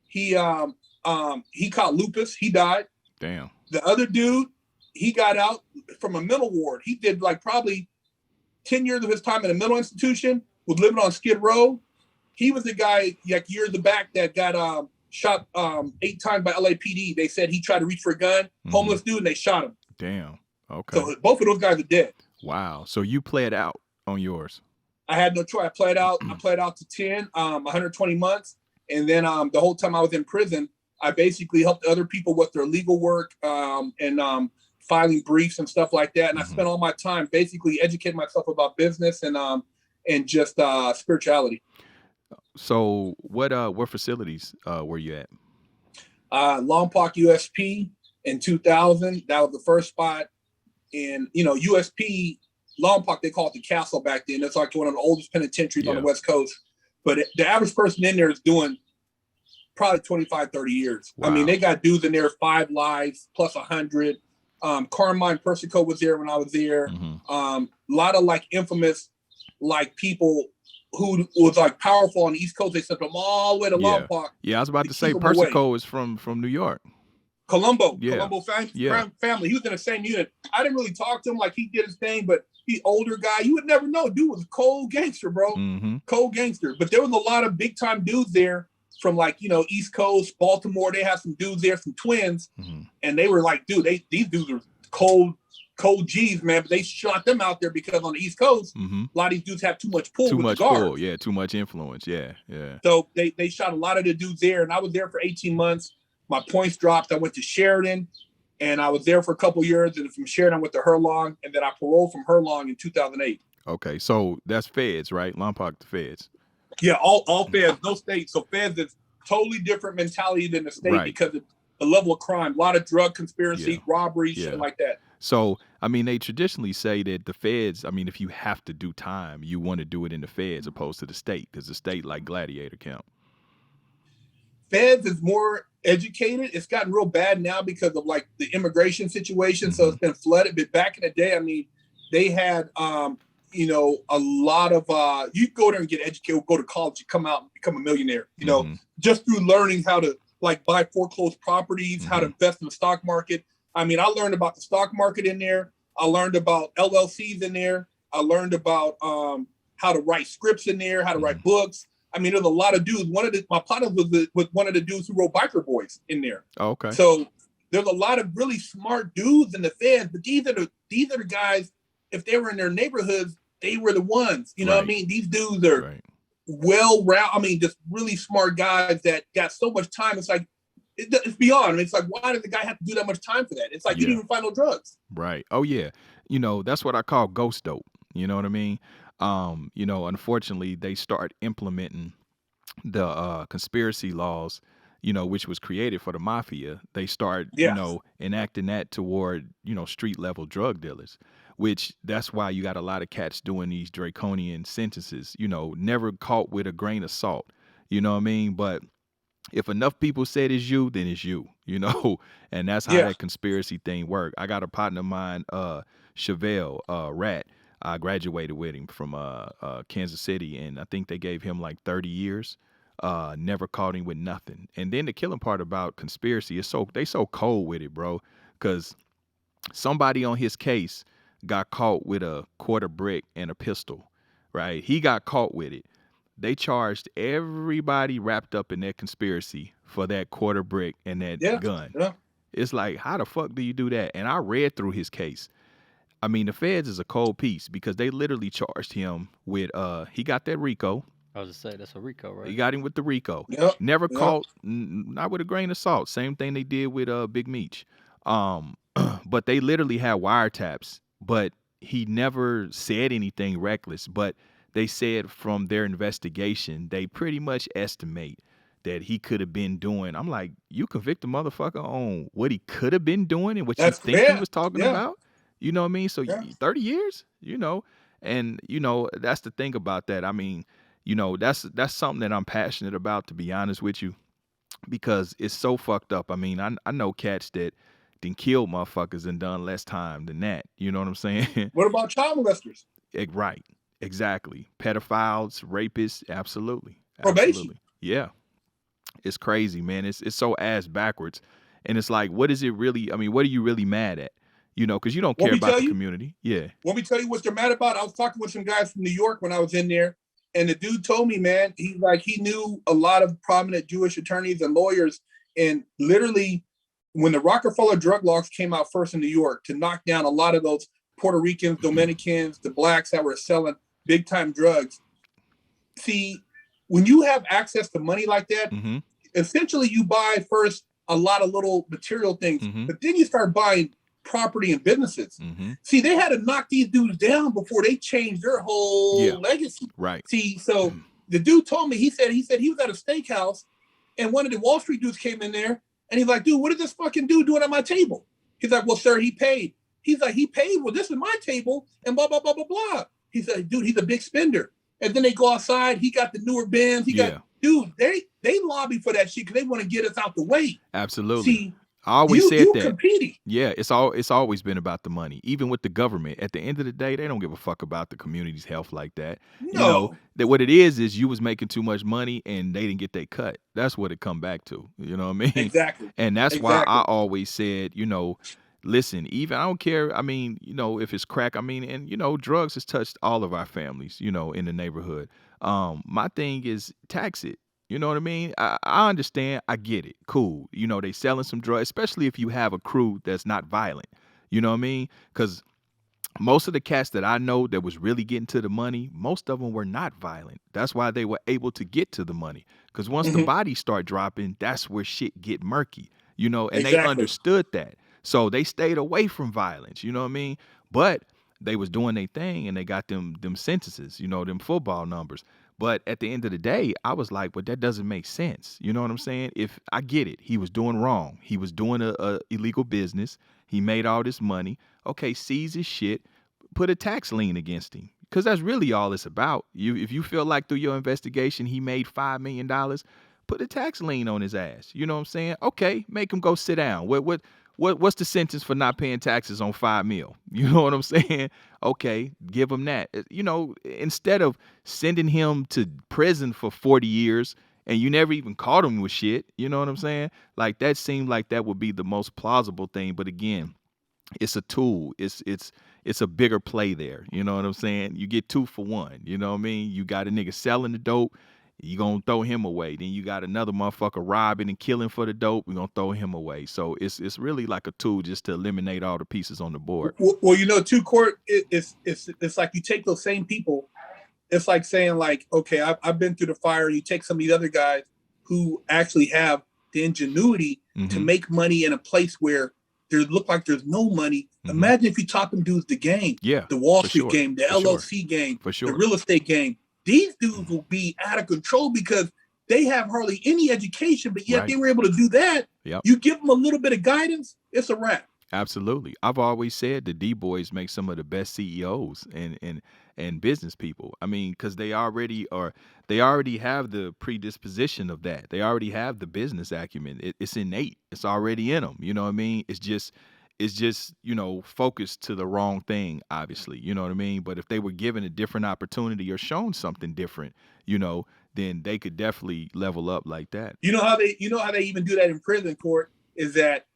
He caught lupus. He died. Damn. The other dude, he got out from a mental ward. He did like probably 10 years of his time in a mental institution, was living on Skid Row. He was the guy like years back that got shot 8 times by LAPD. They said he tried to reach for a gun, homeless dude, and they shot him. Damn. Okay. So both of those guys are dead. Wow. So you pled out on yours? I had no choice. I played out to 10, 120 months. And then the whole time I was in prison, I basically helped other people with their legal work and filing briefs and stuff like that. And I spent all my time basically educating myself about business and just spirituality. So what facilities were you at? Lompoc USP in 2000. That was the first spot. And, you know, USP, Lompoc, they call it the castle back then. It's like one of the oldest penitentiaries on the West Coast. But the average person in there is doing probably 25, 30 years. Wow. I mean, they got dudes in there 5 lives plus 100. Carmine Persico was there when I was there. A lot of like infamous like people who was like powerful on the East Coast. They sent them all the way to Lompoc. Yeah, I was about to say Persico is from New York. Colombo family. He was in the same unit. I didn't really talk to him like he did his thing, but he older guy. You would never know. Dude was a cold gangster, bro. Cold gangster. But there was a lot of big time dudes there from like, you know, East Coast, Baltimore. They had some dudes there, some twins. And they were like, dude, these dudes are cold G's, man. But they shot them out there because on the East Coast, a lot of these dudes have too much pull. Too much pull, yeah. Too much influence, yeah. So they shot a lot of the dudes there. And I was there for 18 months. My points dropped. I went to Sheridan, and I was there for a couple years. And from Sheridan, I went to Herlong, and then I paroled from Herlong in 2008. Okay, so that's feds, right? Lompoc, the feds. Yeah, all feds, no state. So feds is totally different mentality than the state because of the level of crime. A lot of drug conspiracy, robbery, shit like that. So, I mean, they traditionally say that the feds, I mean, if you have to do time, you want to do it in the feds opposed to the state, because the state like gladiator camp. Feds is more educated. It's gotten real bad now because of like the immigration situation. So it's been flooded. But back in the day, I mean, they had, you know, a lot of, you go there and get educated, go to college, you come out and become a millionaire, you know, just through learning how to like buy foreclosed properties, how to invest in the stock market. I mean, I learned about the stock market in there. I learned about LLCs in there. I learned about how to write scripts in there, how to write books. I mean, there's a lot of dudes. My partner was one of the dudes who wrote Biker Boys in there. Oh, okay. So there's a lot of really smart dudes in the feds, but these are the guys, if they were in their neighborhoods, they were the ones. You know what I mean? These dudes are well-rounded. I mean, just really smart guys that got so much time. It's like, it's beyond. I mean, it's like, why did the guy have to do that much time for that? It's like, you didn't even find no drugs. Right. Oh, yeah. You know, that's what I call ghost dope. You know what I mean? You know, unfortunately, they start implementing the conspiracy laws, you know, which was created for the mafia. They start, you know, enacting that toward, you know, street level drug dealers, which that's why you got a lot of cats doing these draconian sentences, you know, never caught with a grain of salt. You know what I mean? But if enough people said it's you, then it's you, you know, and that's how that conspiracy thing worked. I got a partner of mine, Chevelle, Rat. I graduated with him from Kansas City, and I think they gave him like 30 years. Never caught him with nothing. And then the killing part about conspiracy is they so cold with it, bro, because somebody on his case got caught with a quarter brick and a pistol, right? He got caught with it. They charged everybody wrapped up in that conspiracy for that quarter brick and that gun. Yeah. It's like, how the fuck do you do that? And I read through his case. I mean, the feds is a cold piece because they literally charged him with, he got that RICO. I was just saying, that's a RICO, right? He got him with the RICO. Yep. Never caught, not with a grain of salt. Same thing they did with Big Meech. But they literally had wiretaps, but he never said anything reckless. But they said from their investigation, they pretty much estimate that he could have been doing. I'm like, you convict a motherfucker on what he could have been doing and what you think he was talking about? You know what I mean? So 30 years, you know, and, you know, that's the thing about that. I mean, you know, that's something that I'm passionate about, to be honest with you, because it's so fucked up. I mean, I know cats that done killed motherfuckers and done less time than that. You know what I'm saying? What about child molesters? Right. Exactly. Pedophiles, rapists. Absolutely. Probation. Absolutely. Yeah. It's crazy, man. It's so ass backwards. And it's like, what is it really? I mean, what are you really mad at? You know, because you don't care about the community. Yeah. Let me tell you what they're mad about. I was talking with some guys from New York when I was in there, and the dude told me, man, he's like, he knew a lot of prominent Jewish attorneys and lawyers, and literally when the Rockefeller drug laws came out first in New York to knock down a lot of those Puerto Ricans, Dominicans, the blacks that were selling big time drugs. See, when you have access to money like that, essentially you buy first a lot of little material things, but then you start buying property and businesses. See, they had to knock these dudes down before they changed their whole legacy. Right. See, so the dude told me, he said he was at a steakhouse and one of the Wall Street dudes came in there and he's like, dude, what did this fucking dude doing at my table? He's like, well, sir, he paid. He's like, he paid? Well, this is my table and blah, blah, blah, blah, blah. He said, dude, he's a big spender. And then they go outside. He got the newer Benz. He got, dude, they lobby for that shit because they want to get us out the way. Absolutely. See, I always said that. Competing. Yeah, it's always been about the money. Even with the government, at the end of the day, they don't give a fuck about the community's health like that. No. You know, that what it is you was making too much money and they didn't get their cut. That's what it come back to. You know what I mean? Exactly. And that's why I always said, you know, listen, even I don't care. I mean, you know, if it's crack, I mean, and you know, drugs has touched all of our families, you know, in the neighborhood. My thing is tax it. You know what I mean? I understand. I get it. Cool. You know, they selling some drugs, especially if you have a crew that's not violent. You know what I mean? Because most of the cats that I know that was really getting to the money, most of them were not violent. That's why they were able to get to the money. Because once the bodies start dropping, that's where shit get murky. You know, and they understood that. So they stayed away from violence. You know what I mean? But they was doing their thing and they got them sentences, you know, them football numbers. But at the end of the day, I was like, but that doesn't make sense. You know what I'm saying? If I get it, he was doing wrong. He was doing a illegal business. He made all this money. Okay, seize his shit. Put a tax lien against him. Because that's really all it's about. If you feel like through your investigation he made $5 million, put a tax lien on his ass. You know what I'm saying? Okay, make him go sit down. What's the sentence for not paying taxes on $5 million? You know what I'm saying? Okay, give him that. You know, instead of sending him to prison for 40 years and you never even caught him with shit, you know what I'm saying? Like that seemed like that would be the most plausible thing. But again, it's a tool. It's a bigger play there. You know what I'm saying? You get 2 for 1. You know what I mean? You got a nigga selling the dope You gonna throw him away. Then you got another motherfucker robbing and killing for the dope. We gonna throw him away. So it's really like a tool just to eliminate all the pieces on the board. Well, too, Court, it's like you take those same people. It's like saying, like, okay, I've been through the fire. You take some of these other guys who actually have the ingenuity to make money in a place where there look like there's no money. Imagine if you taught them dudes the game, the Wall Street game, the LLC game, the real estate game. These dudes will be out of control because they have hardly any education, but yet they were able to do that. You give them a little bit of guidance, it's a wrap. Absolutely. I've always said the D-boys make some of the best CEOs and business people. I mean, because they already have the predisposition of that. They already have the business acumen. It's innate. It's already in them. You know what I mean? It's just focused to the wrong thing, obviously. You know what I mean? But if they were given a different opportunity or shown something different, then they could definitely level up like that. You know how they even do that in prison, Court, is that,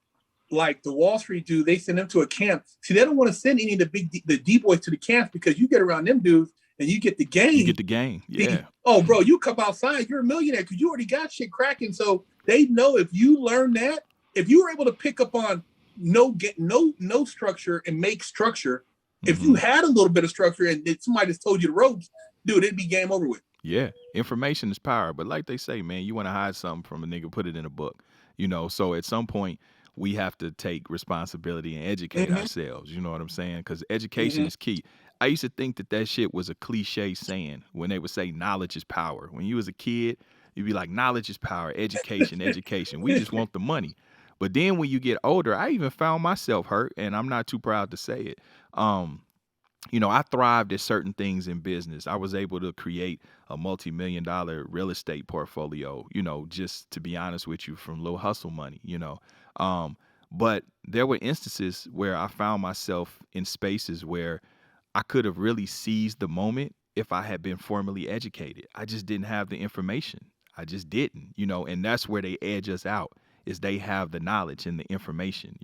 like the Wall Street dude, they send them to a camp. See, they don't want to send any of the D-boys to the camps because you get around them dudes and you get the game. You get the game, yeah. Oh, bro, you come outside, you're a millionaire because you already got shit cracking. So they know if you learn that, if you were able to pick up on no structure and make structure, if you had a little bit of structure and somebody just told you the ropes, dude, it'd be game over with. Yeah, information is power. But like they say, man, you want to hide something from a nigga, put it in a book. So at some point, we have to take responsibility and educate ourselves. You know what I'm saying? Because education is key. I used to think that shit was a cliche saying when they would say knowledge is power. When you was a kid, you'd be like, knowledge is power, education. We just want the money. But then when you get older, I even found myself hurt, and I'm not too proud to say it. I thrived at certain things in business. I was able to create a multi-million-dollar real estate portfolio, just to be honest with you, from little hustle money, but there were instances where I found myself in spaces where I could have really seized the moment if I had been formally educated. I just didn't have the information. I just didn't, and that's where they edge us out, is they have the knowledge and the information,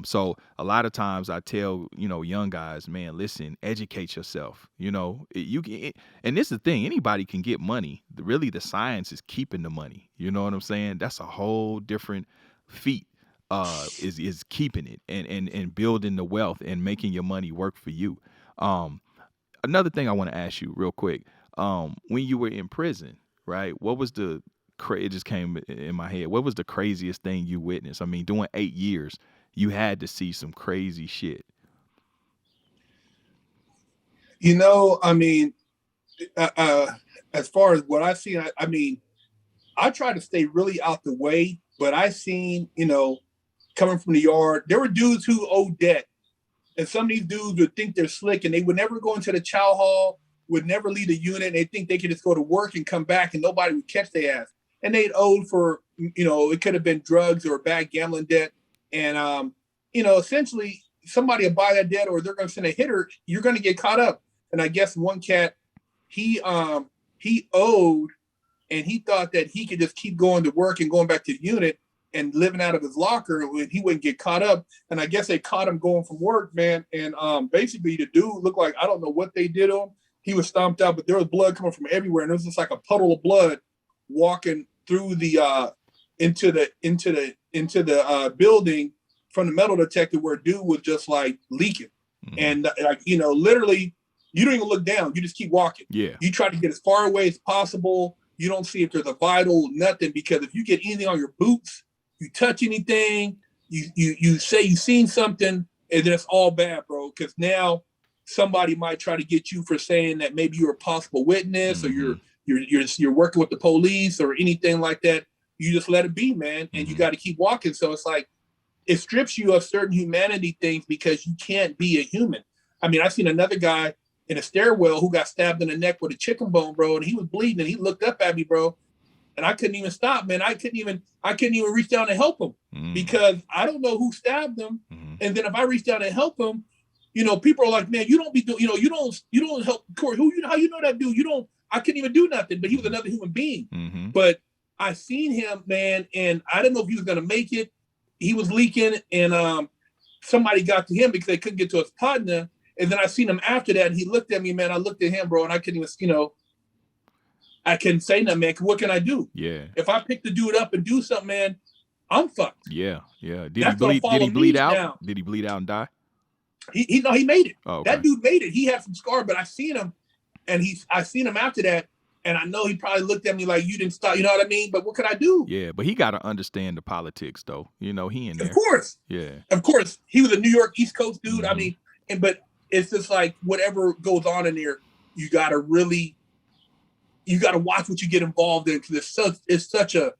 So a lot of times I tell, young guys, man, listen, educate yourself, you can, and this is the thing, anybody can get money. Really, the science is keeping the money. You know what I'm saying? That's a whole different feat, is keeping it and building the wealth and making your money work for you. Another thing I want to ask you real quick, when you were in prison, right? What was it just came in my head. What was the craziest thing you witnessed? I mean, doing 8 years, you had to see some crazy shit. I mean, as far as what I've seen, I mean, I try to stay really out the way, but I seen, coming from the yard, there were dudes who owed debt. And some of these dudes would think they're slick and they would never go into the chow hall, would never leave the unit. And they think they could just go to work and come back and nobody would catch their ass. And they'd owed for, it could have been drugs or bad gambling debt. And, essentially somebody will buy that debt or they're going to send a hitter, you're going to get caught up. And I guess one cat, he owed and he thought that he could just keep going to work and going back to the unit and living out of his locker and he wouldn't get caught up. And I guess they caught him going from work, man. And basically the dude looked like, I don't know what they did to him. He was stomped out, but there was blood coming from everywhere. And it was just like a puddle of blood walking through the into the building from the metal detector where dude was just like leaking. And literally you don't even look down. You just keep walking. Yeah. You try to get as far away as possible. You don't see if there's a vital, nothing, because if you get anything on your boots, you touch anything, you say you've seen something, and then it's all bad, bro. Because now somebody might try to get you for saying that maybe you're a possible witness or you're working with the police or anything like that. You just let it be, man, and you got to keep walking. So it's like it strips you of certain humanity things because you can't be a human. I mean, I've seen another guy in a stairwell who got stabbed in the neck with a chicken bone, bro, and he was bleeding. And he looked up at me, bro, and I couldn't even stop, man. I couldn't even reach down to help him because I don't know who stabbed him. And then if I reach down and help him, people are like, man, you don't be doing, you don't help Corey. How you know that dude? You don't. I couldn't even do nothing, but he was another human being. But I seen him, man, and I didn't know if he was gonna make it. He was leaking, and somebody got to him because they couldn't get to his partner. And then I seen him after that, and he looked at me, man. I looked at him, bro, and I couldn't even, I can say nothing, man. What can I do? Yeah. If I pick the dude up and do something, man, I'm fucked. Yeah. Did That's he bleed? gonna Did he follow bleed me out? now. Did he bleed out and die? He made it. Oh, okay. That dude made it. He had some scar, but I seen him, and I seen him after that, and I know he probably looked at me like, you didn't stop. You know what I mean? But what could I do? Yeah, but he got to understand the politics, though. You know, he in there. Of course. Yeah. Of course. He was a New York East Coast dude. Mm-hmm. I mean, but it's just like whatever goes on in there, you got to watch what you get involved in, because it's such a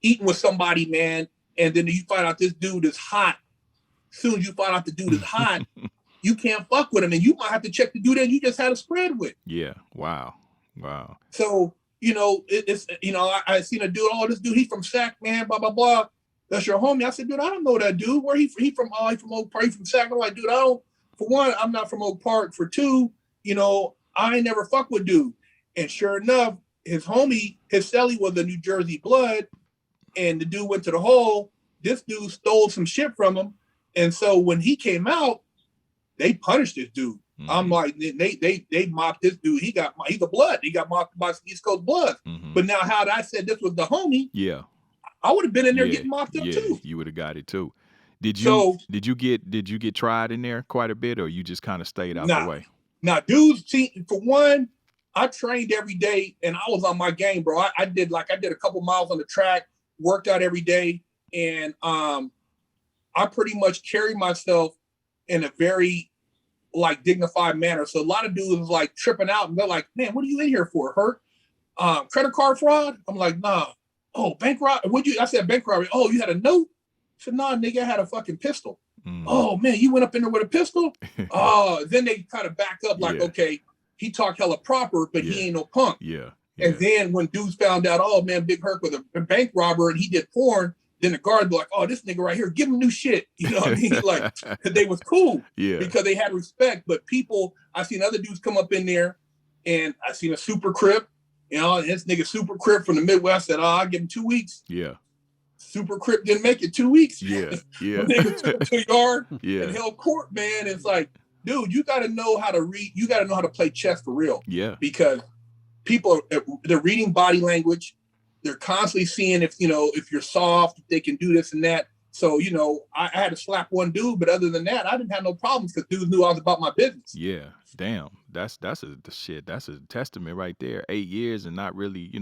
eating with somebody, man, and then you find out this dude is hot. As soon as you find out the dude is hot, you can't fuck with him, and you might have to check the dude that you just had a spread with. Yeah. Wow. So, I seen a dude, this dude, he's from Sac, man, blah, blah, blah. That's your homie. I said, dude, I don't know that dude. Where he from? Oh, he from Oak Park, he from Sac. I'm like, dude, for one, I'm not from Oak Park. For two, I ain't never fuck with dude. And sure enough, his homie, his celly was a New Jersey blood, and the dude went to the hole. This dude stole some shit from him. And so when he came out, they punished this dude. Mm-hmm. I'm like, they mopped this dude. He's a blood. He got mopped by East Coast blood. Mm-hmm. But now, how I said this was the homie, yeah, I would have been in there getting mopped up too. You would have got it too. Did you get tried in there quite a bit, or you just kind of stayed out the way? Nah, dudes. For one, I trained every day, and I was on my game, bro. I did a couple miles on the track, worked out every day, and I pretty much carry myself in a very dignified manner. So a lot of dudes like tripping out, and they're like, man, what are you in here for? Hurt? Credit card fraud? I'm like, nah. Oh, bank robbery? I said bank robbery. Oh, you had a note? I said, nah, nigga, I had a fucking pistol. Mm. Oh man, you went up in there with a pistol? Then they kind of back up like, okay, he talked hella proper, but he ain't no punk. Yeah. And then when dudes found out, oh man, Big Herc was a bank robber and he did porn, then the guard be like, oh, this nigga right here, give him new shit. You know what I mean? Like, they was cool because they had respect. But I seen other dudes come up in there, and I seen a super crip, this nigga super crip from the Midwest said, I'll give him 2 weeks. Yeah. Super crip didn't make it 2 weeks. Yeah. Nigga took him to a yard and held court, man. It's like, dude, you got to know how to read. You got to know how to play chess for real. Yeah. Because people, they're reading body language. They're constantly seeing if you're soft, if they can do this and that. So, I had to slap one dude, but other than that, I didn't have no problems because dudes knew I was about my business. Yeah. Damn. That's a testament right there. 8 years and not really,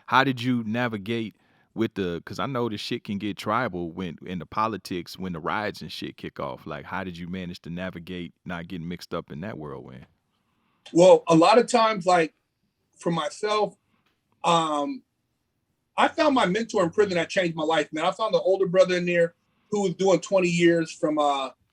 how did you navigate with because I know this shit can get tribal when in the politics, when the riots and shit kick off. Like, how did you manage to navigate not getting mixed up in that whirlwind? Well, a lot of times, like for myself, I found my mentor in prison that changed my life, man. I found the older brother in there who was doing 20 years from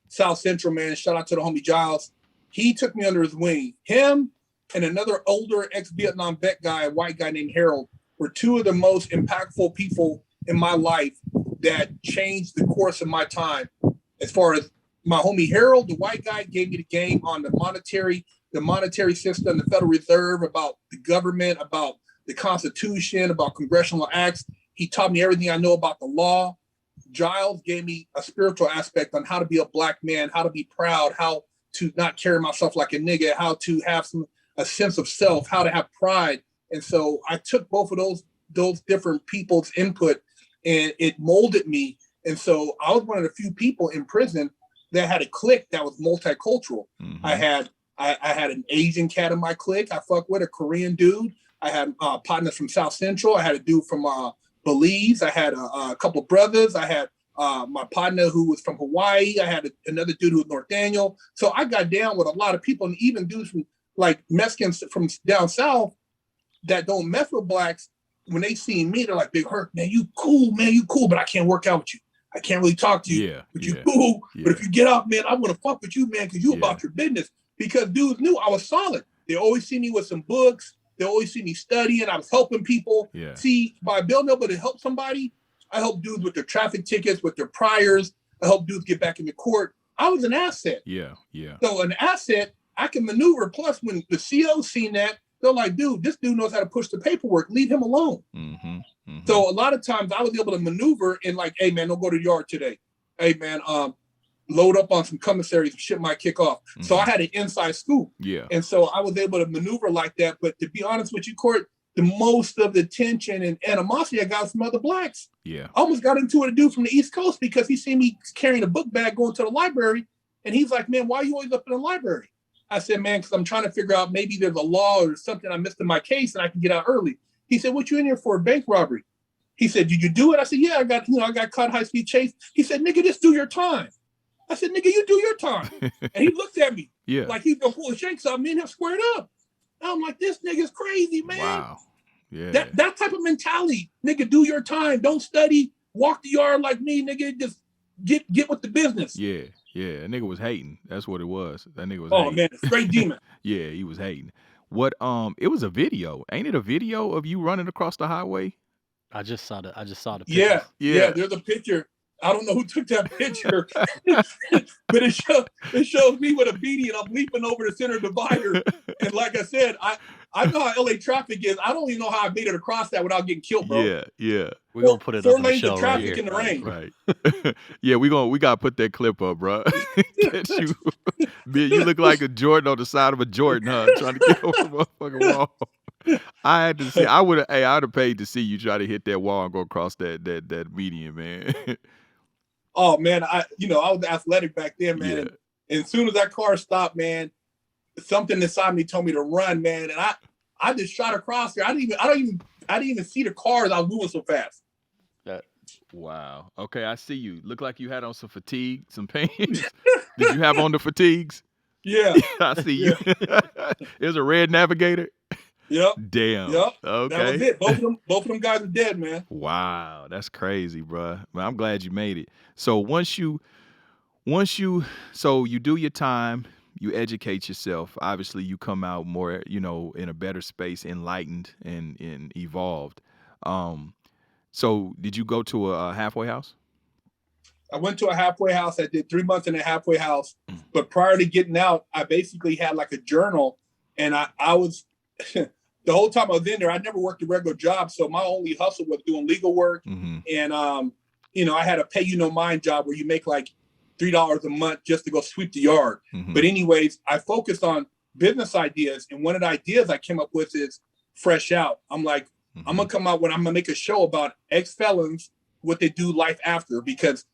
South Central, man. Shout out to the homie Giles. He took me under his wing. Him and another older ex-Vietnam vet guy, a white guy named Harold, were two of the most impactful people in my life that changed the course of my time. As far as my homie Harold, the white guy, gave me the game on the monetary system, the Federal Reserve, about the government, about the Constitution, about congressional acts. He taught me everything I know about the law. Giles gave me a spiritual aspect on how to be a black man, how to be proud, how to not carry myself like a nigga, how to have a sense of self, how to have pride. And so I took both of those different people's input, and it molded me. And so I was one of the few people in prison that had a clique that was multicultural. Mm-hmm. I had an Asian cat in my clique I fuck with, a Korean dude. I had partners from South Central. I had a dude from Belize. I had a couple brothers. I had my partner who was from Hawaii. I had another dude who was North Daniel. So I got down with a lot of people, and even dudes from like Mexicans from down south that don't mess with blacks. When they see me, they're like, Big Herc, man, you cool, but I can't work out with you. I can't really talk to you, but you cool. Yeah. But if you get out, man, I want to fuck with you, man, because you about your business. Because dudes knew I was solid. They always see me with some books. They always see me studying. I was helping people. Yeah. See, by being able to help somebody, I help dudes with their traffic tickets, with their priors. I help dudes get back into court. I was an asset. Yeah. So an asset, I can maneuver. Plus, when the CO seen that, they're like, dude, this dude knows how to push the paperwork. Leave him alone. Mm-hmm. Mm-hmm. So a lot of times I was able to maneuver and like, hey, man, don't go to the yard today. Hey, man, load up on some commissaries and shit might kick off. Mm-hmm. So I had an inside scoop. Yeah. And so I was able to maneuver like that. But to be honest with you, Court, the most of the tension and animosity I got from other blacks. Yeah. I almost got into it a dude from the East Coast because he seen me carrying a book bag going to the library. And he's like, man, why are you always up in the library? I said, man, because I'm trying to figure out maybe there's a law or something I missed in my case and I can get out early. He said, what you in here for? A bank robbery? He said, did you do it? I said, yeah, I got caught high-speed chase. He said, nigga, just do your time. I said, nigga, you do your time. And he looked at me like he's gonna pull a shank out. Me and him squared up. And I'm like, this nigga's crazy, man. Wow. Yeah. That type of mentality, nigga, do your time. Don't study. Walk the yard like me, nigga. Just get with the business. Yeah. Yeah. That nigga was hating. That's what it was. That nigga was hating. Oh, man, straight demon. Yeah, he was hating. What it was a video. Ain't it a video of you running across the highway? I just saw the picture. Yeah, there's a picture. I don't know who took that picture, but it shows me with a beanie and I'm leaping over the center divider. And like I said, I know how LA traffic is. I don't even know how I made it across that without getting killed, bro. Yeah. We're gonna put it up on the show of traffic right in the rain. Right. Yeah, we gotta put that clip up, bro. You look like a Jordan on the side of a Jordan, huh? Trying to get over the motherfucking wall. I had to see. I'd have paid to see you try to hit that wall and go across that median, man. Oh man, I was athletic back then, man. Yeah. And as soon as that car stopped, man, something inside me told me to run, man. And I just shot across there. I didn't even see the cars. I was moving so fast. Wow. Okay, I see you. Look like you had on some fatigue, some pants. Did you have on the fatigues? Yeah. I see you. It was a red Navigator. Yep. Damn. Yep. Okay. That was it. Both of them guys are dead, man. Wow, that's crazy, bro. I'm glad you made it. So once you do your time, you educate yourself. Obviously, you come out more, in a better space, enlightened and evolved. So did you go to a halfway house? I went to a halfway house. I did 3 months in a halfway house. But prior to getting out, I basically had like a journal, and I was the whole time I was in there, I never worked a regular job. So my only hustle was doing legal work. Mm-hmm. And, I had a pay you no mind job where you make like $3 a month just to go sweep the yard. Mm-hmm. But anyways, I focused on business ideas. And one of the ideas I came up with is Fresh Out. I'm like, I'm going to come out when I'm going to make a show about ex-felons, what they do life after, because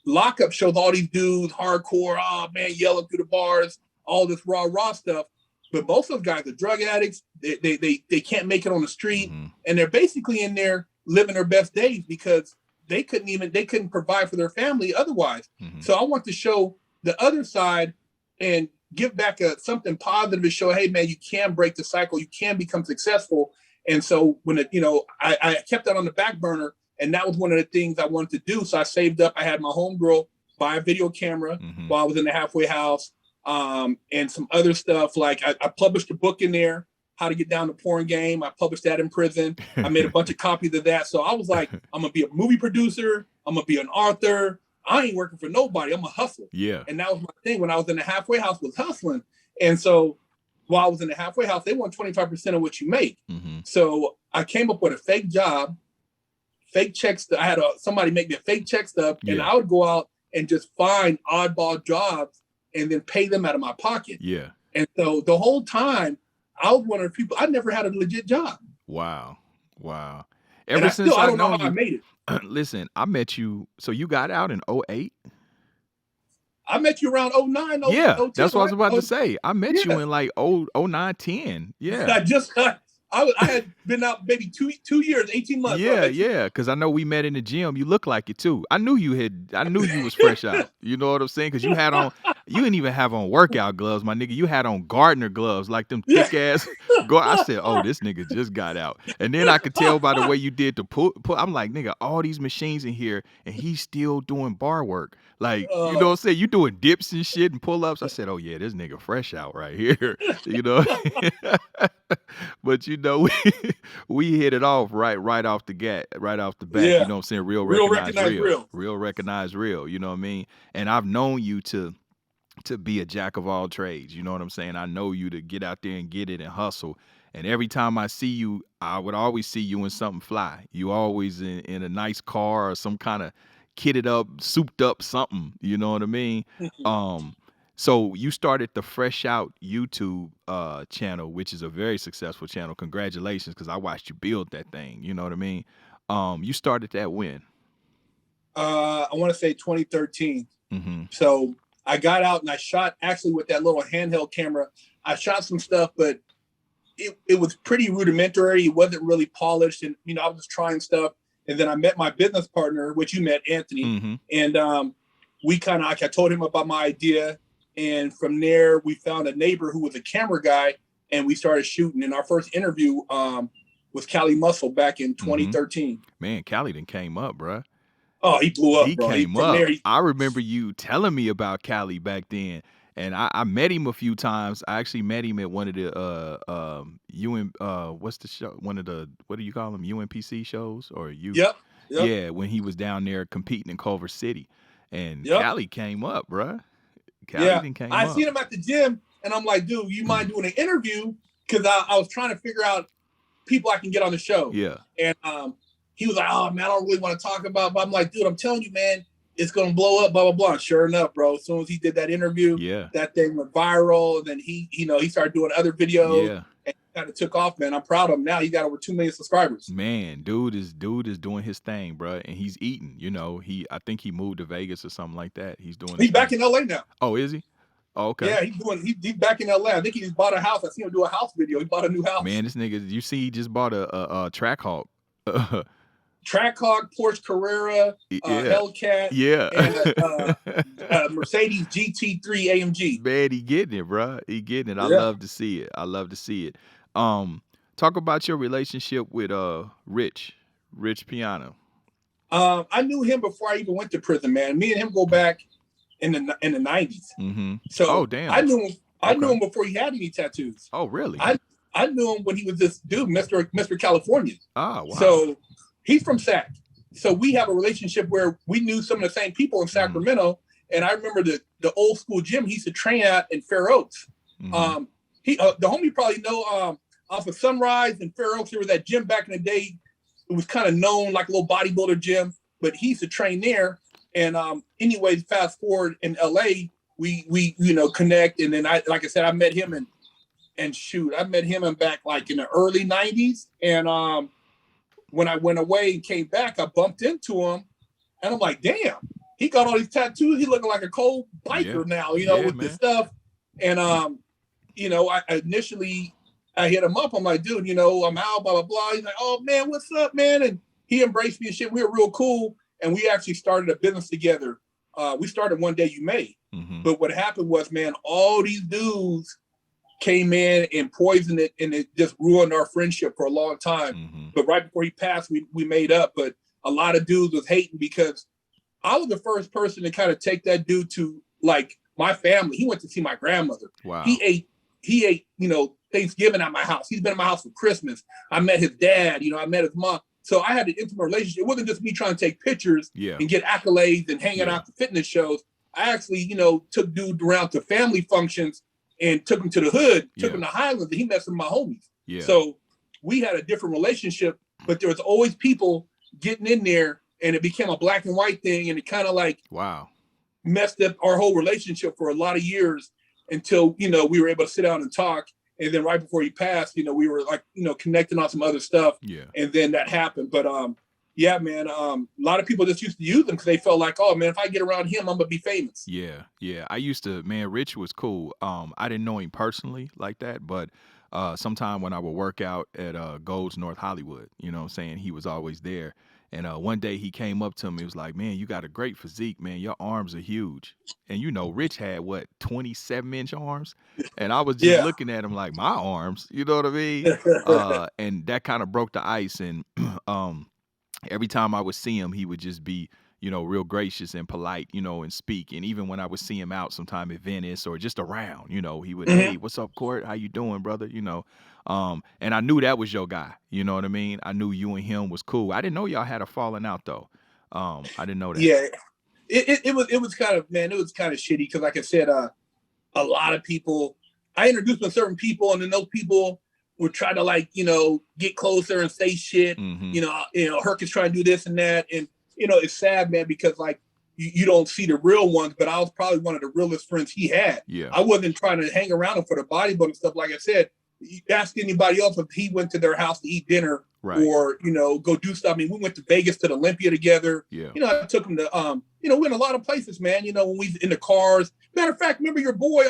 lockup shows all these dudes, hardcore, oh man, yelling through the bars, all this raw stuff. But most of those guys are drug addicts. They can't make it on the street. Mm-hmm. And they're basically in there living their best days because they couldn't provide for their family otherwise. Mm-hmm. So I want to show the other side and give back something positive to show, hey man, you can break the cycle. You can become successful. And so when I kept that on the back burner, and that was one of the things I wanted to do. So I saved up. I had my homegirl buy a video camera while I was in the halfway house. And some other stuff. Like I published a book in there, How to Get Down the Porn Game. I published that in prison. I made a bunch of copies of that. So I was like, I'm going to be a movie producer. I'm going to be an author. I ain't working for nobody. I'm a hustler. Yeah. And that was my thing when I was in the halfway house, was hustling. And so while I was in the halfway house, they want 25% of what you make. Mm-hmm. So I came up with a fake job, fake checks. I had somebody make me a fake check stub, and I would go out and just find oddball jobs and then pay them out of my pocket. Yeah. And so the whole time, I was one of the people, I never had a legit job. Wow. Ever since I don't know how I made it. Listen, I met you, so you got out in 2008? I met you around 2009. Yeah, 2010, that's what I was about to say. I met Yeah. you in like 2009, 10. Yeah. I had been out maybe 2 years, 18 months. Yeah, because I know we met in the gym. You look like it too. I knew you was fresh out. You know what I'm saying? Because you didn't even have on workout gloves, my nigga. You had on gardener gloves, like them thick ass. I said, oh, this nigga just got out. And then I could tell by the way you did the pull. I'm like, nigga, all these machines in here, and he's still doing bar work. Like, you know what I'm saying? You doing dips and shit and pull-ups. I said, oh yeah, this nigga fresh out right here. You know? But we hit it off right off the bat. Yeah. You know what I'm saying? Real recognize real. Real recognize real. You know what I mean? And I've known you to be a jack of all trades. You know what I'm saying? I know you to get out there and get it and hustle. And every time I see you, I would always see you in something fly. You always in a nice car or some kind of kitted up, souped up something. You know what I mean? So you started the Fresh Out YouTube channel, which is a very successful channel. Congratulations, because I watched you build that thing. You know what I mean? You started that when? I want to say 2013. Mm-hmm. So I got out and I shot actually with that little handheld camera. I shot some stuff, but it was pretty rudimentary. It wasn't really polished. And, I was just trying stuff. And then I met my business partner, which you met, Anthony. Mm-hmm. And we kind of, I told him about my idea. And from there, we found a neighbor who was a camera guy and we started shooting. And our first interview was Cali Muscle back in 2013. Mm-hmm. Man, Cali done came up, bro. Oh, he blew up, he bro. Came up. I remember you telling me about Cali back then. And I met him a few times. I actually met him at one of the what's the show? One of the, what do you call them? UNPC shows or you? Yep. Yeah, when he was down there competing in Culver City, and Cali came up, bruh. Cali came I up. seen him at the gym, and I'm like, dude, you mind doing an interview? Because I was trying to figure out people I can get on the show. Yeah. And he was like, oh man, I don't really want to talk about. But I'm like, dude, I'm telling you, man. It's gonna blow up, blah blah blah. Sure enough, bro. As soon as he did that interview, that thing went viral. And then he started doing other videos, and kind of took off. Man, I'm proud of him. Now he got over 2 million subscribers. Man, dude is doing his thing, bro, and he's eating. I think he moved to Vegas or something like that. He's back in LA now. Oh, is he? Oh, okay. Yeah, he's back in LA. I think he just bought a house. I seen him do a house video. He bought a new house. Man, this nigga, you see, he just bought a Trackhawk. Trackhawk, Porsche Carrera, Hellcat, and a Mercedes GT3 AMG. Man, he getting it, bro. He getting it. I love to see it. Talk about your relationship with Rich Piana. I knew him before I even went to prison, man. Me and him go back in the 90s. Mm-hmm. So oh damn, I knew him before he had any tattoos. Oh really? I knew him when he was this dude, Mr. California. Oh wow. So he's from Sac. So we have a relationship where we knew some of the same people in Sacramento. And I remember the old school gym he used to train at in Fair Oaks. Mm-hmm. The homie probably know off of Sunrise and Fair Oaks, there was that gym back in the day. It was kind of known like a little bodybuilder gym, but he used to train there. And anyways, fast forward in LA, we connect. And then I met him I met him back like in the early 90s. And when I went away and came back, I bumped into him and I'm like, damn, he got all these tattoos. He looking like a cold biker now, with this stuff. And, I initially hit him up. I'm like, dude, I'm out, blah, blah, blah. He's like, oh man, what's up, man? And he embraced me and shit. We were real cool. And we actually started a business together. We started One Day You May. Mm-hmm. But what happened was, man, all these dudes came in and poisoned it, and it just ruined our friendship for a long time. Mm-hmm. But right before he passed, we made up. But a lot of dudes was hating because I was the first person to kind of take that dude to like my family. He went to see my grandmother. Wow. He ate, Thanksgiving at my house. He's been at my house for Christmas. I met his dad, I met his mom. So I had an intimate relationship. It wasn't just me trying to take pictures and get accolades and hanging out to fitness shows. I actually, took dude around to family functions and took him to the hood, took him to Highlands, and he met some of my homies. Yeah. So we had a different relationship, but there was always people getting in there, and it became a black and white thing, and it kind of like messed up our whole relationship for a lot of years until, we were able to sit down and talk. And then right before he passed, we were like, connecting on some other stuff. Yeah. And then that happened. But man, a lot of people just used to use them because they felt like, oh man, if I get around him, I'm gonna be famous. Yeah. I used to, man, Rich was cool. I didn't know him personally like that, but sometime when I would work out at Gold's North Hollywood, he was always there. And one day he came up to me, he was like, man, you got a great physique, man. Your arms are huge. And Rich had 27-inch arms? And I was just looking at him like, my arms, you know what I mean? And that kind of broke the ice. And every time I would see him, he would just be, real gracious and polite, and speak. And even when I would see him out sometime at Venice or just around, he would, hey, what's up, Court? How you doing, brother? And I knew that was your guy. You know what I mean? I knew you and him was cool. I didn't know y'all had a falling out though. I didn't know that. Yeah, it was kind of, man, it was kind of shitty because, like I said, a lot of people. I introduced them to certain people, and then those people would try to get closer and say shit. Mm-hmm. Herc is trying to do this and that, and it's sad, man, because you don't see the real ones, but I was probably one of the realest friends he had. Yeah. I wasn't trying to hang around him for the bodybuilding stuff. Like I said, you ask anybody else if he went to their house to eat dinner or, go do stuff. I mean, we went to Vegas to the Olympia together. Yeah. I took him to, we went a lot of places, man, when we in the cars. Matter of fact, remember your boy,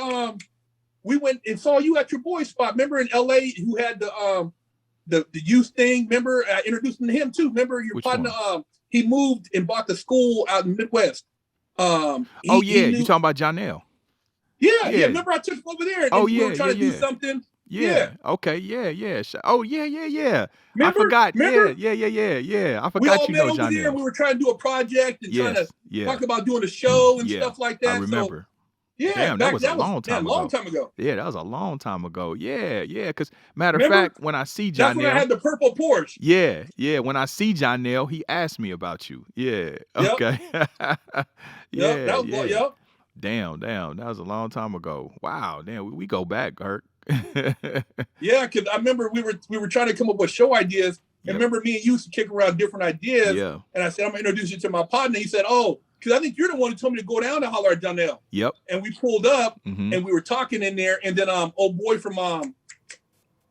we went and saw you at your boy spot. Remember in LA who had the youth thing? Remember I introduced him to him too. Remember your partner, he moved and bought the school out in the Midwest. You talking about Janelle? Yeah. Remember I took him over there and we were trying to do something. Yeah. Okay. Yeah. Oh, yeah. Remember? I forgot. Remember? Yeah. I forgot we all you met know over Janelle. there and we were trying to do a project and trying to talk about doing a show and stuff like that. I remember. So, damn, that was a long time ago. Long time ago. Yeah, that was a long time ago. Yeah. Because matter of fact, when I see Janelle, that's when I had the purple Porsche. Yeah. When I see Janelle, he asked me about you. Yeah. Okay. Yep. Damn. That was a long time ago. Wow. Damn, we go back, Herc. Yeah, because I remember we were trying to come up with show ideas. And remember me and you used to kick around different ideas. Yeah. And I said, I'm going to introduce you to my partner. He said, because I think you're the one who told me to go down to holler at Janelle. Yep. And we pulled up and we were talking in there. And then old boy from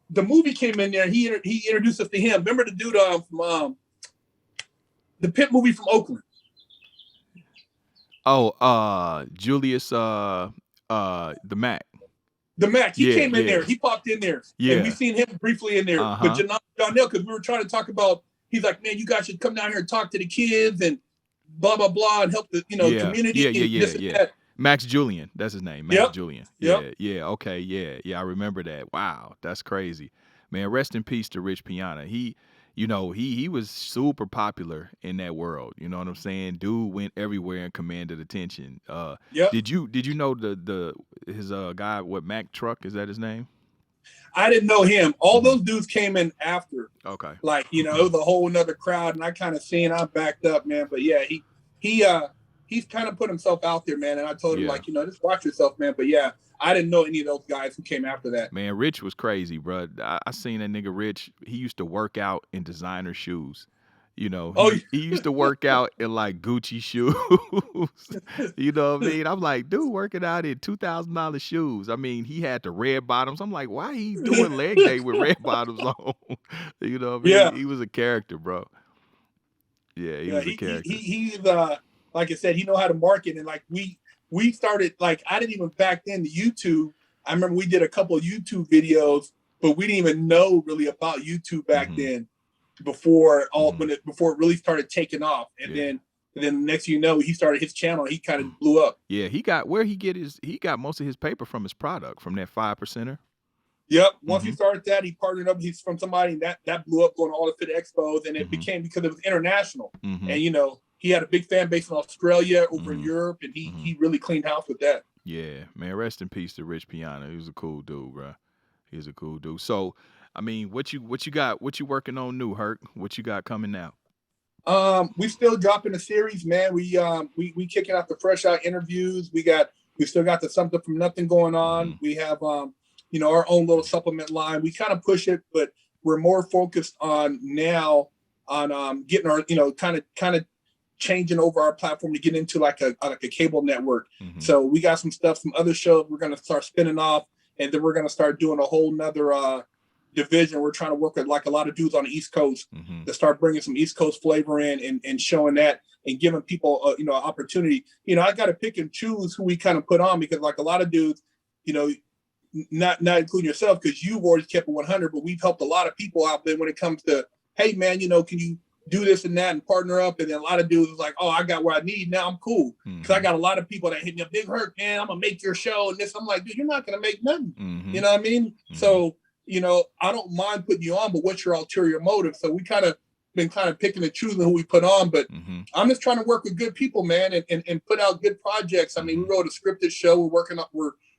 the movie came in there and he introduced us to him. Remember the dude from the Pit movie from Oakland? Julius the Mac. The Mac, he came in there. He popped in there. Yeah. And we seen him briefly in there. But Janelle, because we were trying to talk about, he's like, man, you guys should come down here and talk to the kids and blah, blah, blah, and help the, community. Yeah. Max Julian. That's his name. Max Julian. Yep. Yeah. Okay. Yeah. I remember that. Wow. That's crazy. Man, rest in peace to Rich Piana. He was super popular in that world. You know what I'm saying? Dude went everywhere and commanded attention. Did you know his guy, Mac Truck, is that his name? I didn't know him. All those dudes came in after. Okay. Like, it was a whole nother crowd, and I kind of seen I backed up, man. But yeah, he's kind of put himself out there, man. And I told him just watch yourself, man. But yeah, I didn't know any of those guys who came after that. Man, Rich was crazy, bro. I seen that nigga Rich. He used to work out in designer shoes. He used to work out in like Gucci shoes. You know what I mean? I'm like, dude, working out in $2,000 shoes. I mean, he had the red bottoms. I'm like, why he doing leg day with red bottoms on? You know what I mean? Yeah. He was a character, bro. Yeah, he was a character. He's like I said, he know how to market, and like we started, like, I didn't even back then the YouTube. I remember we did a couple of YouTube videos, but we didn't even know really about YouTube back then before it really started taking off. And then next thing you know, he started his channel. He kind of blew up. Yeah, he got most of his paper from his product, from that 5%er. Yep. Once he started that, he partnered up. He's from somebody that blew up going all the fit expos, and it became because it was international. And he had a big fan base in Australia, over in Europe, and he really cleaned house with that. Yeah, man. Rest in peace to Rich Piana. He was a cool dude, bro. He was a cool dude. So, I mean, what you got? What you working on new, Herc? What you got coming now? We still dropping a series, man. We kicking out the fresh out interviews. We still got the something from nothing going on. We have our own little supplement line. We kind of push it, but we're more focused on now on getting our kind of changing over our platform to get into like a cable network. So we got some stuff, some other shows we're going to start spinning off, and then we're going to start doing a whole nother division. We're trying to work with like a lot of dudes on the East Coast to start bringing some East Coast flavor in and showing that and giving people an opportunity. I got to pick and choose who we kind of put on, because like a lot of dudes, not including yourself, because you've always kept it 100, but we've helped a lot of people out there when it comes to, hey man, can you do this and that and partner up? And then a lot of dudes is like, oh, I got what I need now, I'm cool. Because I got a lot of people that hit me up, Big Herc, man, I'm gonna make your show and this. I'm like, dude, you're not gonna make nothing. You know what I mean? So I don't mind putting you on, but what's your ulterior motive? So we been picking and choosing who we put on, but I'm just trying to work with good people, man, and put out good projects. I mean, we wrote a scripted show.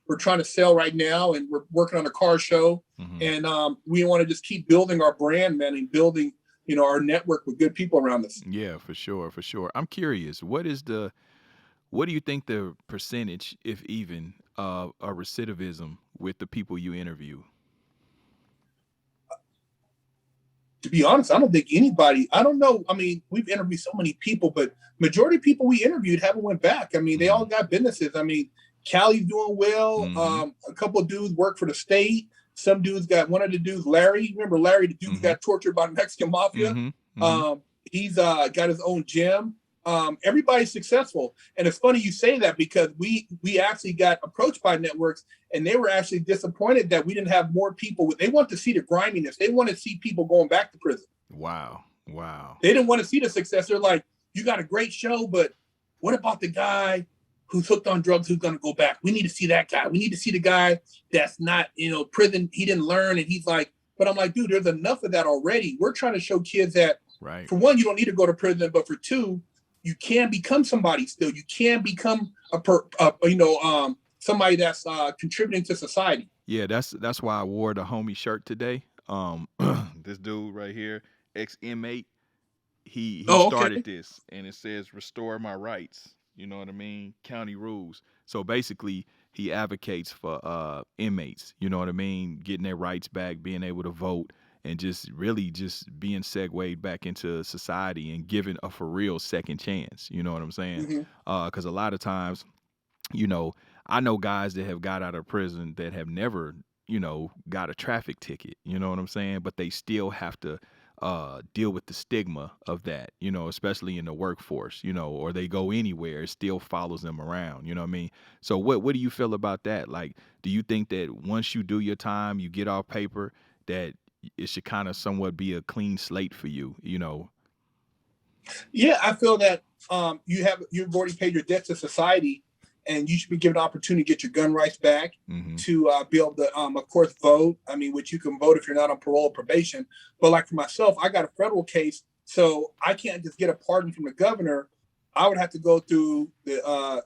We're trying to sell right now, and we're working on a car show. And we want to just keep building our brand, man, and building, our network with good people around us. Yeah, for sure. I'm curious, what do you think the percentage, if even, of recidivism with the people you interview? to be honest, I don't think anybody, I don't know. I mean, we've interviewed so many people, but majority of people we interviewed haven't went back. I mean, they all got businesses. I mean, Callie's doing well. A couple of dudes work for the state. Some dudes got, one of the dudes, Larry, remember Larry, the dude got tortured by the Mexican mafia? He's got his own gym. Everybody's successful. And it's funny you say that, because we actually got approached by networks, and they were actually disappointed that we didn't have more people. They want to see the griminess. They want to see people going back to prison. Wow. They didn't want to see the success. They're like, you got a great show, but what about the guy who's hooked on drugs, who's going to go back? We need to see that guy. We need to see the guy that's not, prison. He didn't learn. And he's like, but I'm like, dude, there's enough of that already. We're trying to show kids that, for one, you don't need to go to prison, but for two, you can become somebody still. You can become somebody that's contributing to society. Yeah, that's why I wore the homie shirt today. This dude right here, ex-inmate, he started this, and it says "Restore my rights." You know what I mean? County rules. So basically, he advocates for inmates. You know what I mean? Getting their rights back, being able to vote, and just being segued back into society and given a for real second chance. You know what I'm saying? Because a lot of times, I know guys that have got out of prison that have never, got a traffic ticket. You know what I'm saying? But they still have to deal with the stigma of that, especially in the workforce, or they go anywhere, it still follows them around. You know what I mean? So what do you feel about that? Like, do you think that once you do your time, you get off paper, that it should kind of somewhat be a clean slate for you, Yeah, I feel that you've already paid your debt to society, and you should be given an opportunity to get your gun rights back, to be able to, of course, vote. I mean, which you can vote if you're not on parole or probation. But like for myself, I got a federal case, so I can't just get a pardon from the governor. I would have to go through the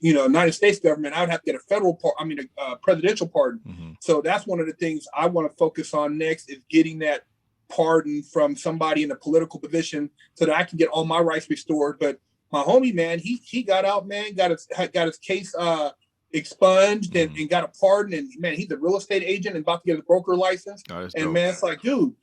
United States government. I would have to get a presidential pardon. So that's one of the things I want to focus on next, is getting that pardon from somebody in a political position, so that I can get all my rights restored. But my homie, man, he got out, man, got his case expunged and got a pardon. And man, he's a real estate agent and about to get a broker license. And dope. Man, it's like, dude,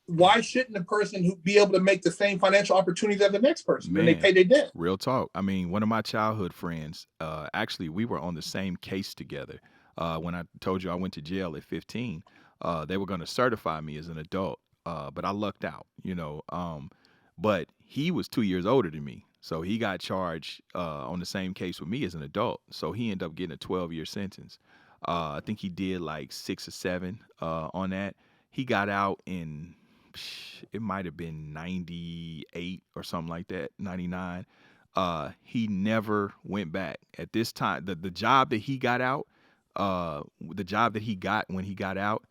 why shouldn't a person who be able to make the same financial opportunities as the next person when they pay their debt? Real talk. I mean, one of my childhood friends, actually, we were on the same case together. When I told you I went to jail at 15, they were going to certify me as an adult, but I lucked out, but he was 2 years older than me. So he got charged on the same case with me as an adult. So he ended up getting a 12-year sentence. I think he did like 6 or 7 on that. He got out in, it might have been 98 or something like that, 99. He never went back. At this time, the job that he got out, the job that he got when he got out,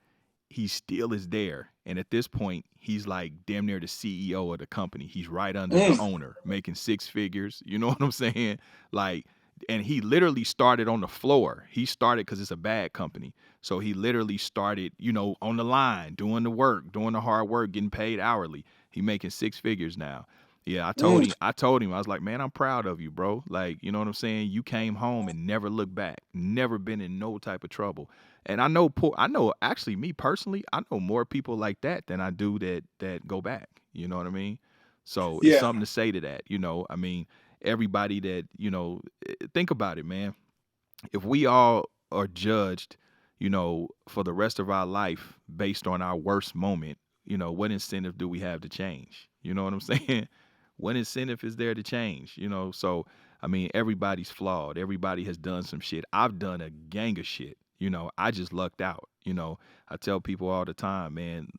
he still is there. And at this point, he's like damn near the CEO of the company. He's right under the owner, making 6 figures. You know what I'm saying? Like, and he literally started on the floor. He started because it's a bad company. So he literally started, on the line, doing the work, doing the hard work, getting paid hourly. He making 6 figures now. Yeah, I told him, I was like, man, I'm proud of you, bro. Like, you know what I'm saying? You came home and never looked back, never been in no type of trouble. And I know actually, me personally, I know more people like that than I do that go back. You know what I mean? So it's something to say to that. I mean, everybody that, think about it, man. If we all are judged, for the rest of our life based on our worst moment, what incentive do we have to change? You know what I'm saying? What incentive is there to change? So, I mean, everybody's flawed. Everybody has done some shit. I've done a gang of shit. I just lucked out. I tell people all the time, man,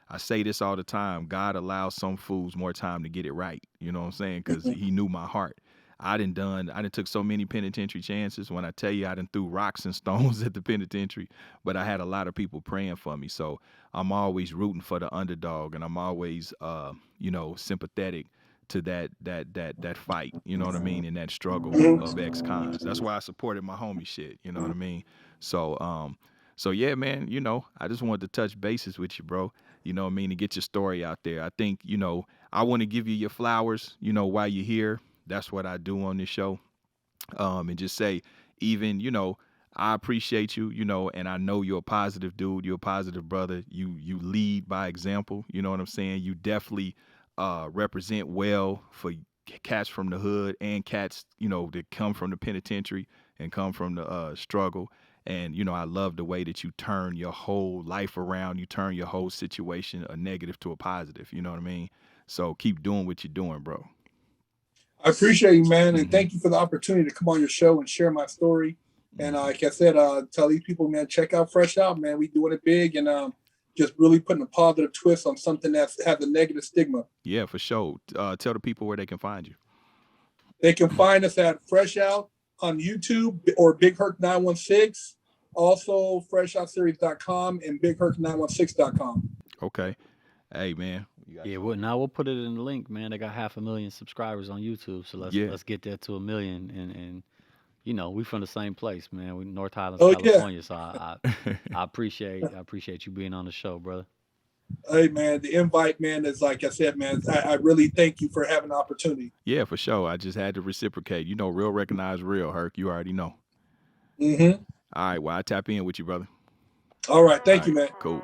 I say this all the time. God allows some fools more time to get it right. You know what I'm saying? Because he knew my heart. I done took so many penitentiary chances. When I tell you I done threw rocks and stones at the penitentiary, but I had a lot of people praying for me. So I'm always rooting for the underdog, and I'm always, sympathetic to that fight, you know what I mean, in that struggle of ex-cons. That's why I supported my homie shit, you know what I mean? So yeah, man, I just wanted to touch bases with you, bro, you know what I mean, to get your story out there. I think, I want to give you your flowers, while you're here. That's what I do on this show. And just say, even, I appreciate you, you know, and I know you're a positive dude. You're a positive brother. You lead by example. You know what I'm saying? You definitely represent well for cats from the hood and cats, you know, that come from the penitentiary and come from the struggle. And, you know, I love the way that you turn your whole life around. You turn your whole situation a negative to a positive. You know what I mean? So keep doing what you're doing, bro. I appreciate you, man, and thank you for the opportunity to come on your show and share my story. And like I said, tell these people, man, check out Fresh Out, man. We doing it big and just really putting a positive twist on something that has a negative stigma. Yeah, for sure. Tell the people where they can find you. They can find us at Fresh Out on YouTube or Big Herc 916. Also, freshoutseries.com and bigherc916.com. Okay. Hey, man. Yeah, now we'll put it in the link, man. They got 500,000 subscribers on YouTube, so let's get that to 1 million. And you know, we from the same place, man. We North Highlands, California. Yeah. So I appreciate you being on the show, brother. Hey, man, the invite, man, is like I said, man. I really thank you for having the opportunity. Yeah, for sure. I just had to reciprocate. You know, real recognize real, Herc. You already know. Mm-hmm. All right, well, I tap in with you, brother. All right, thank you, man. Cool.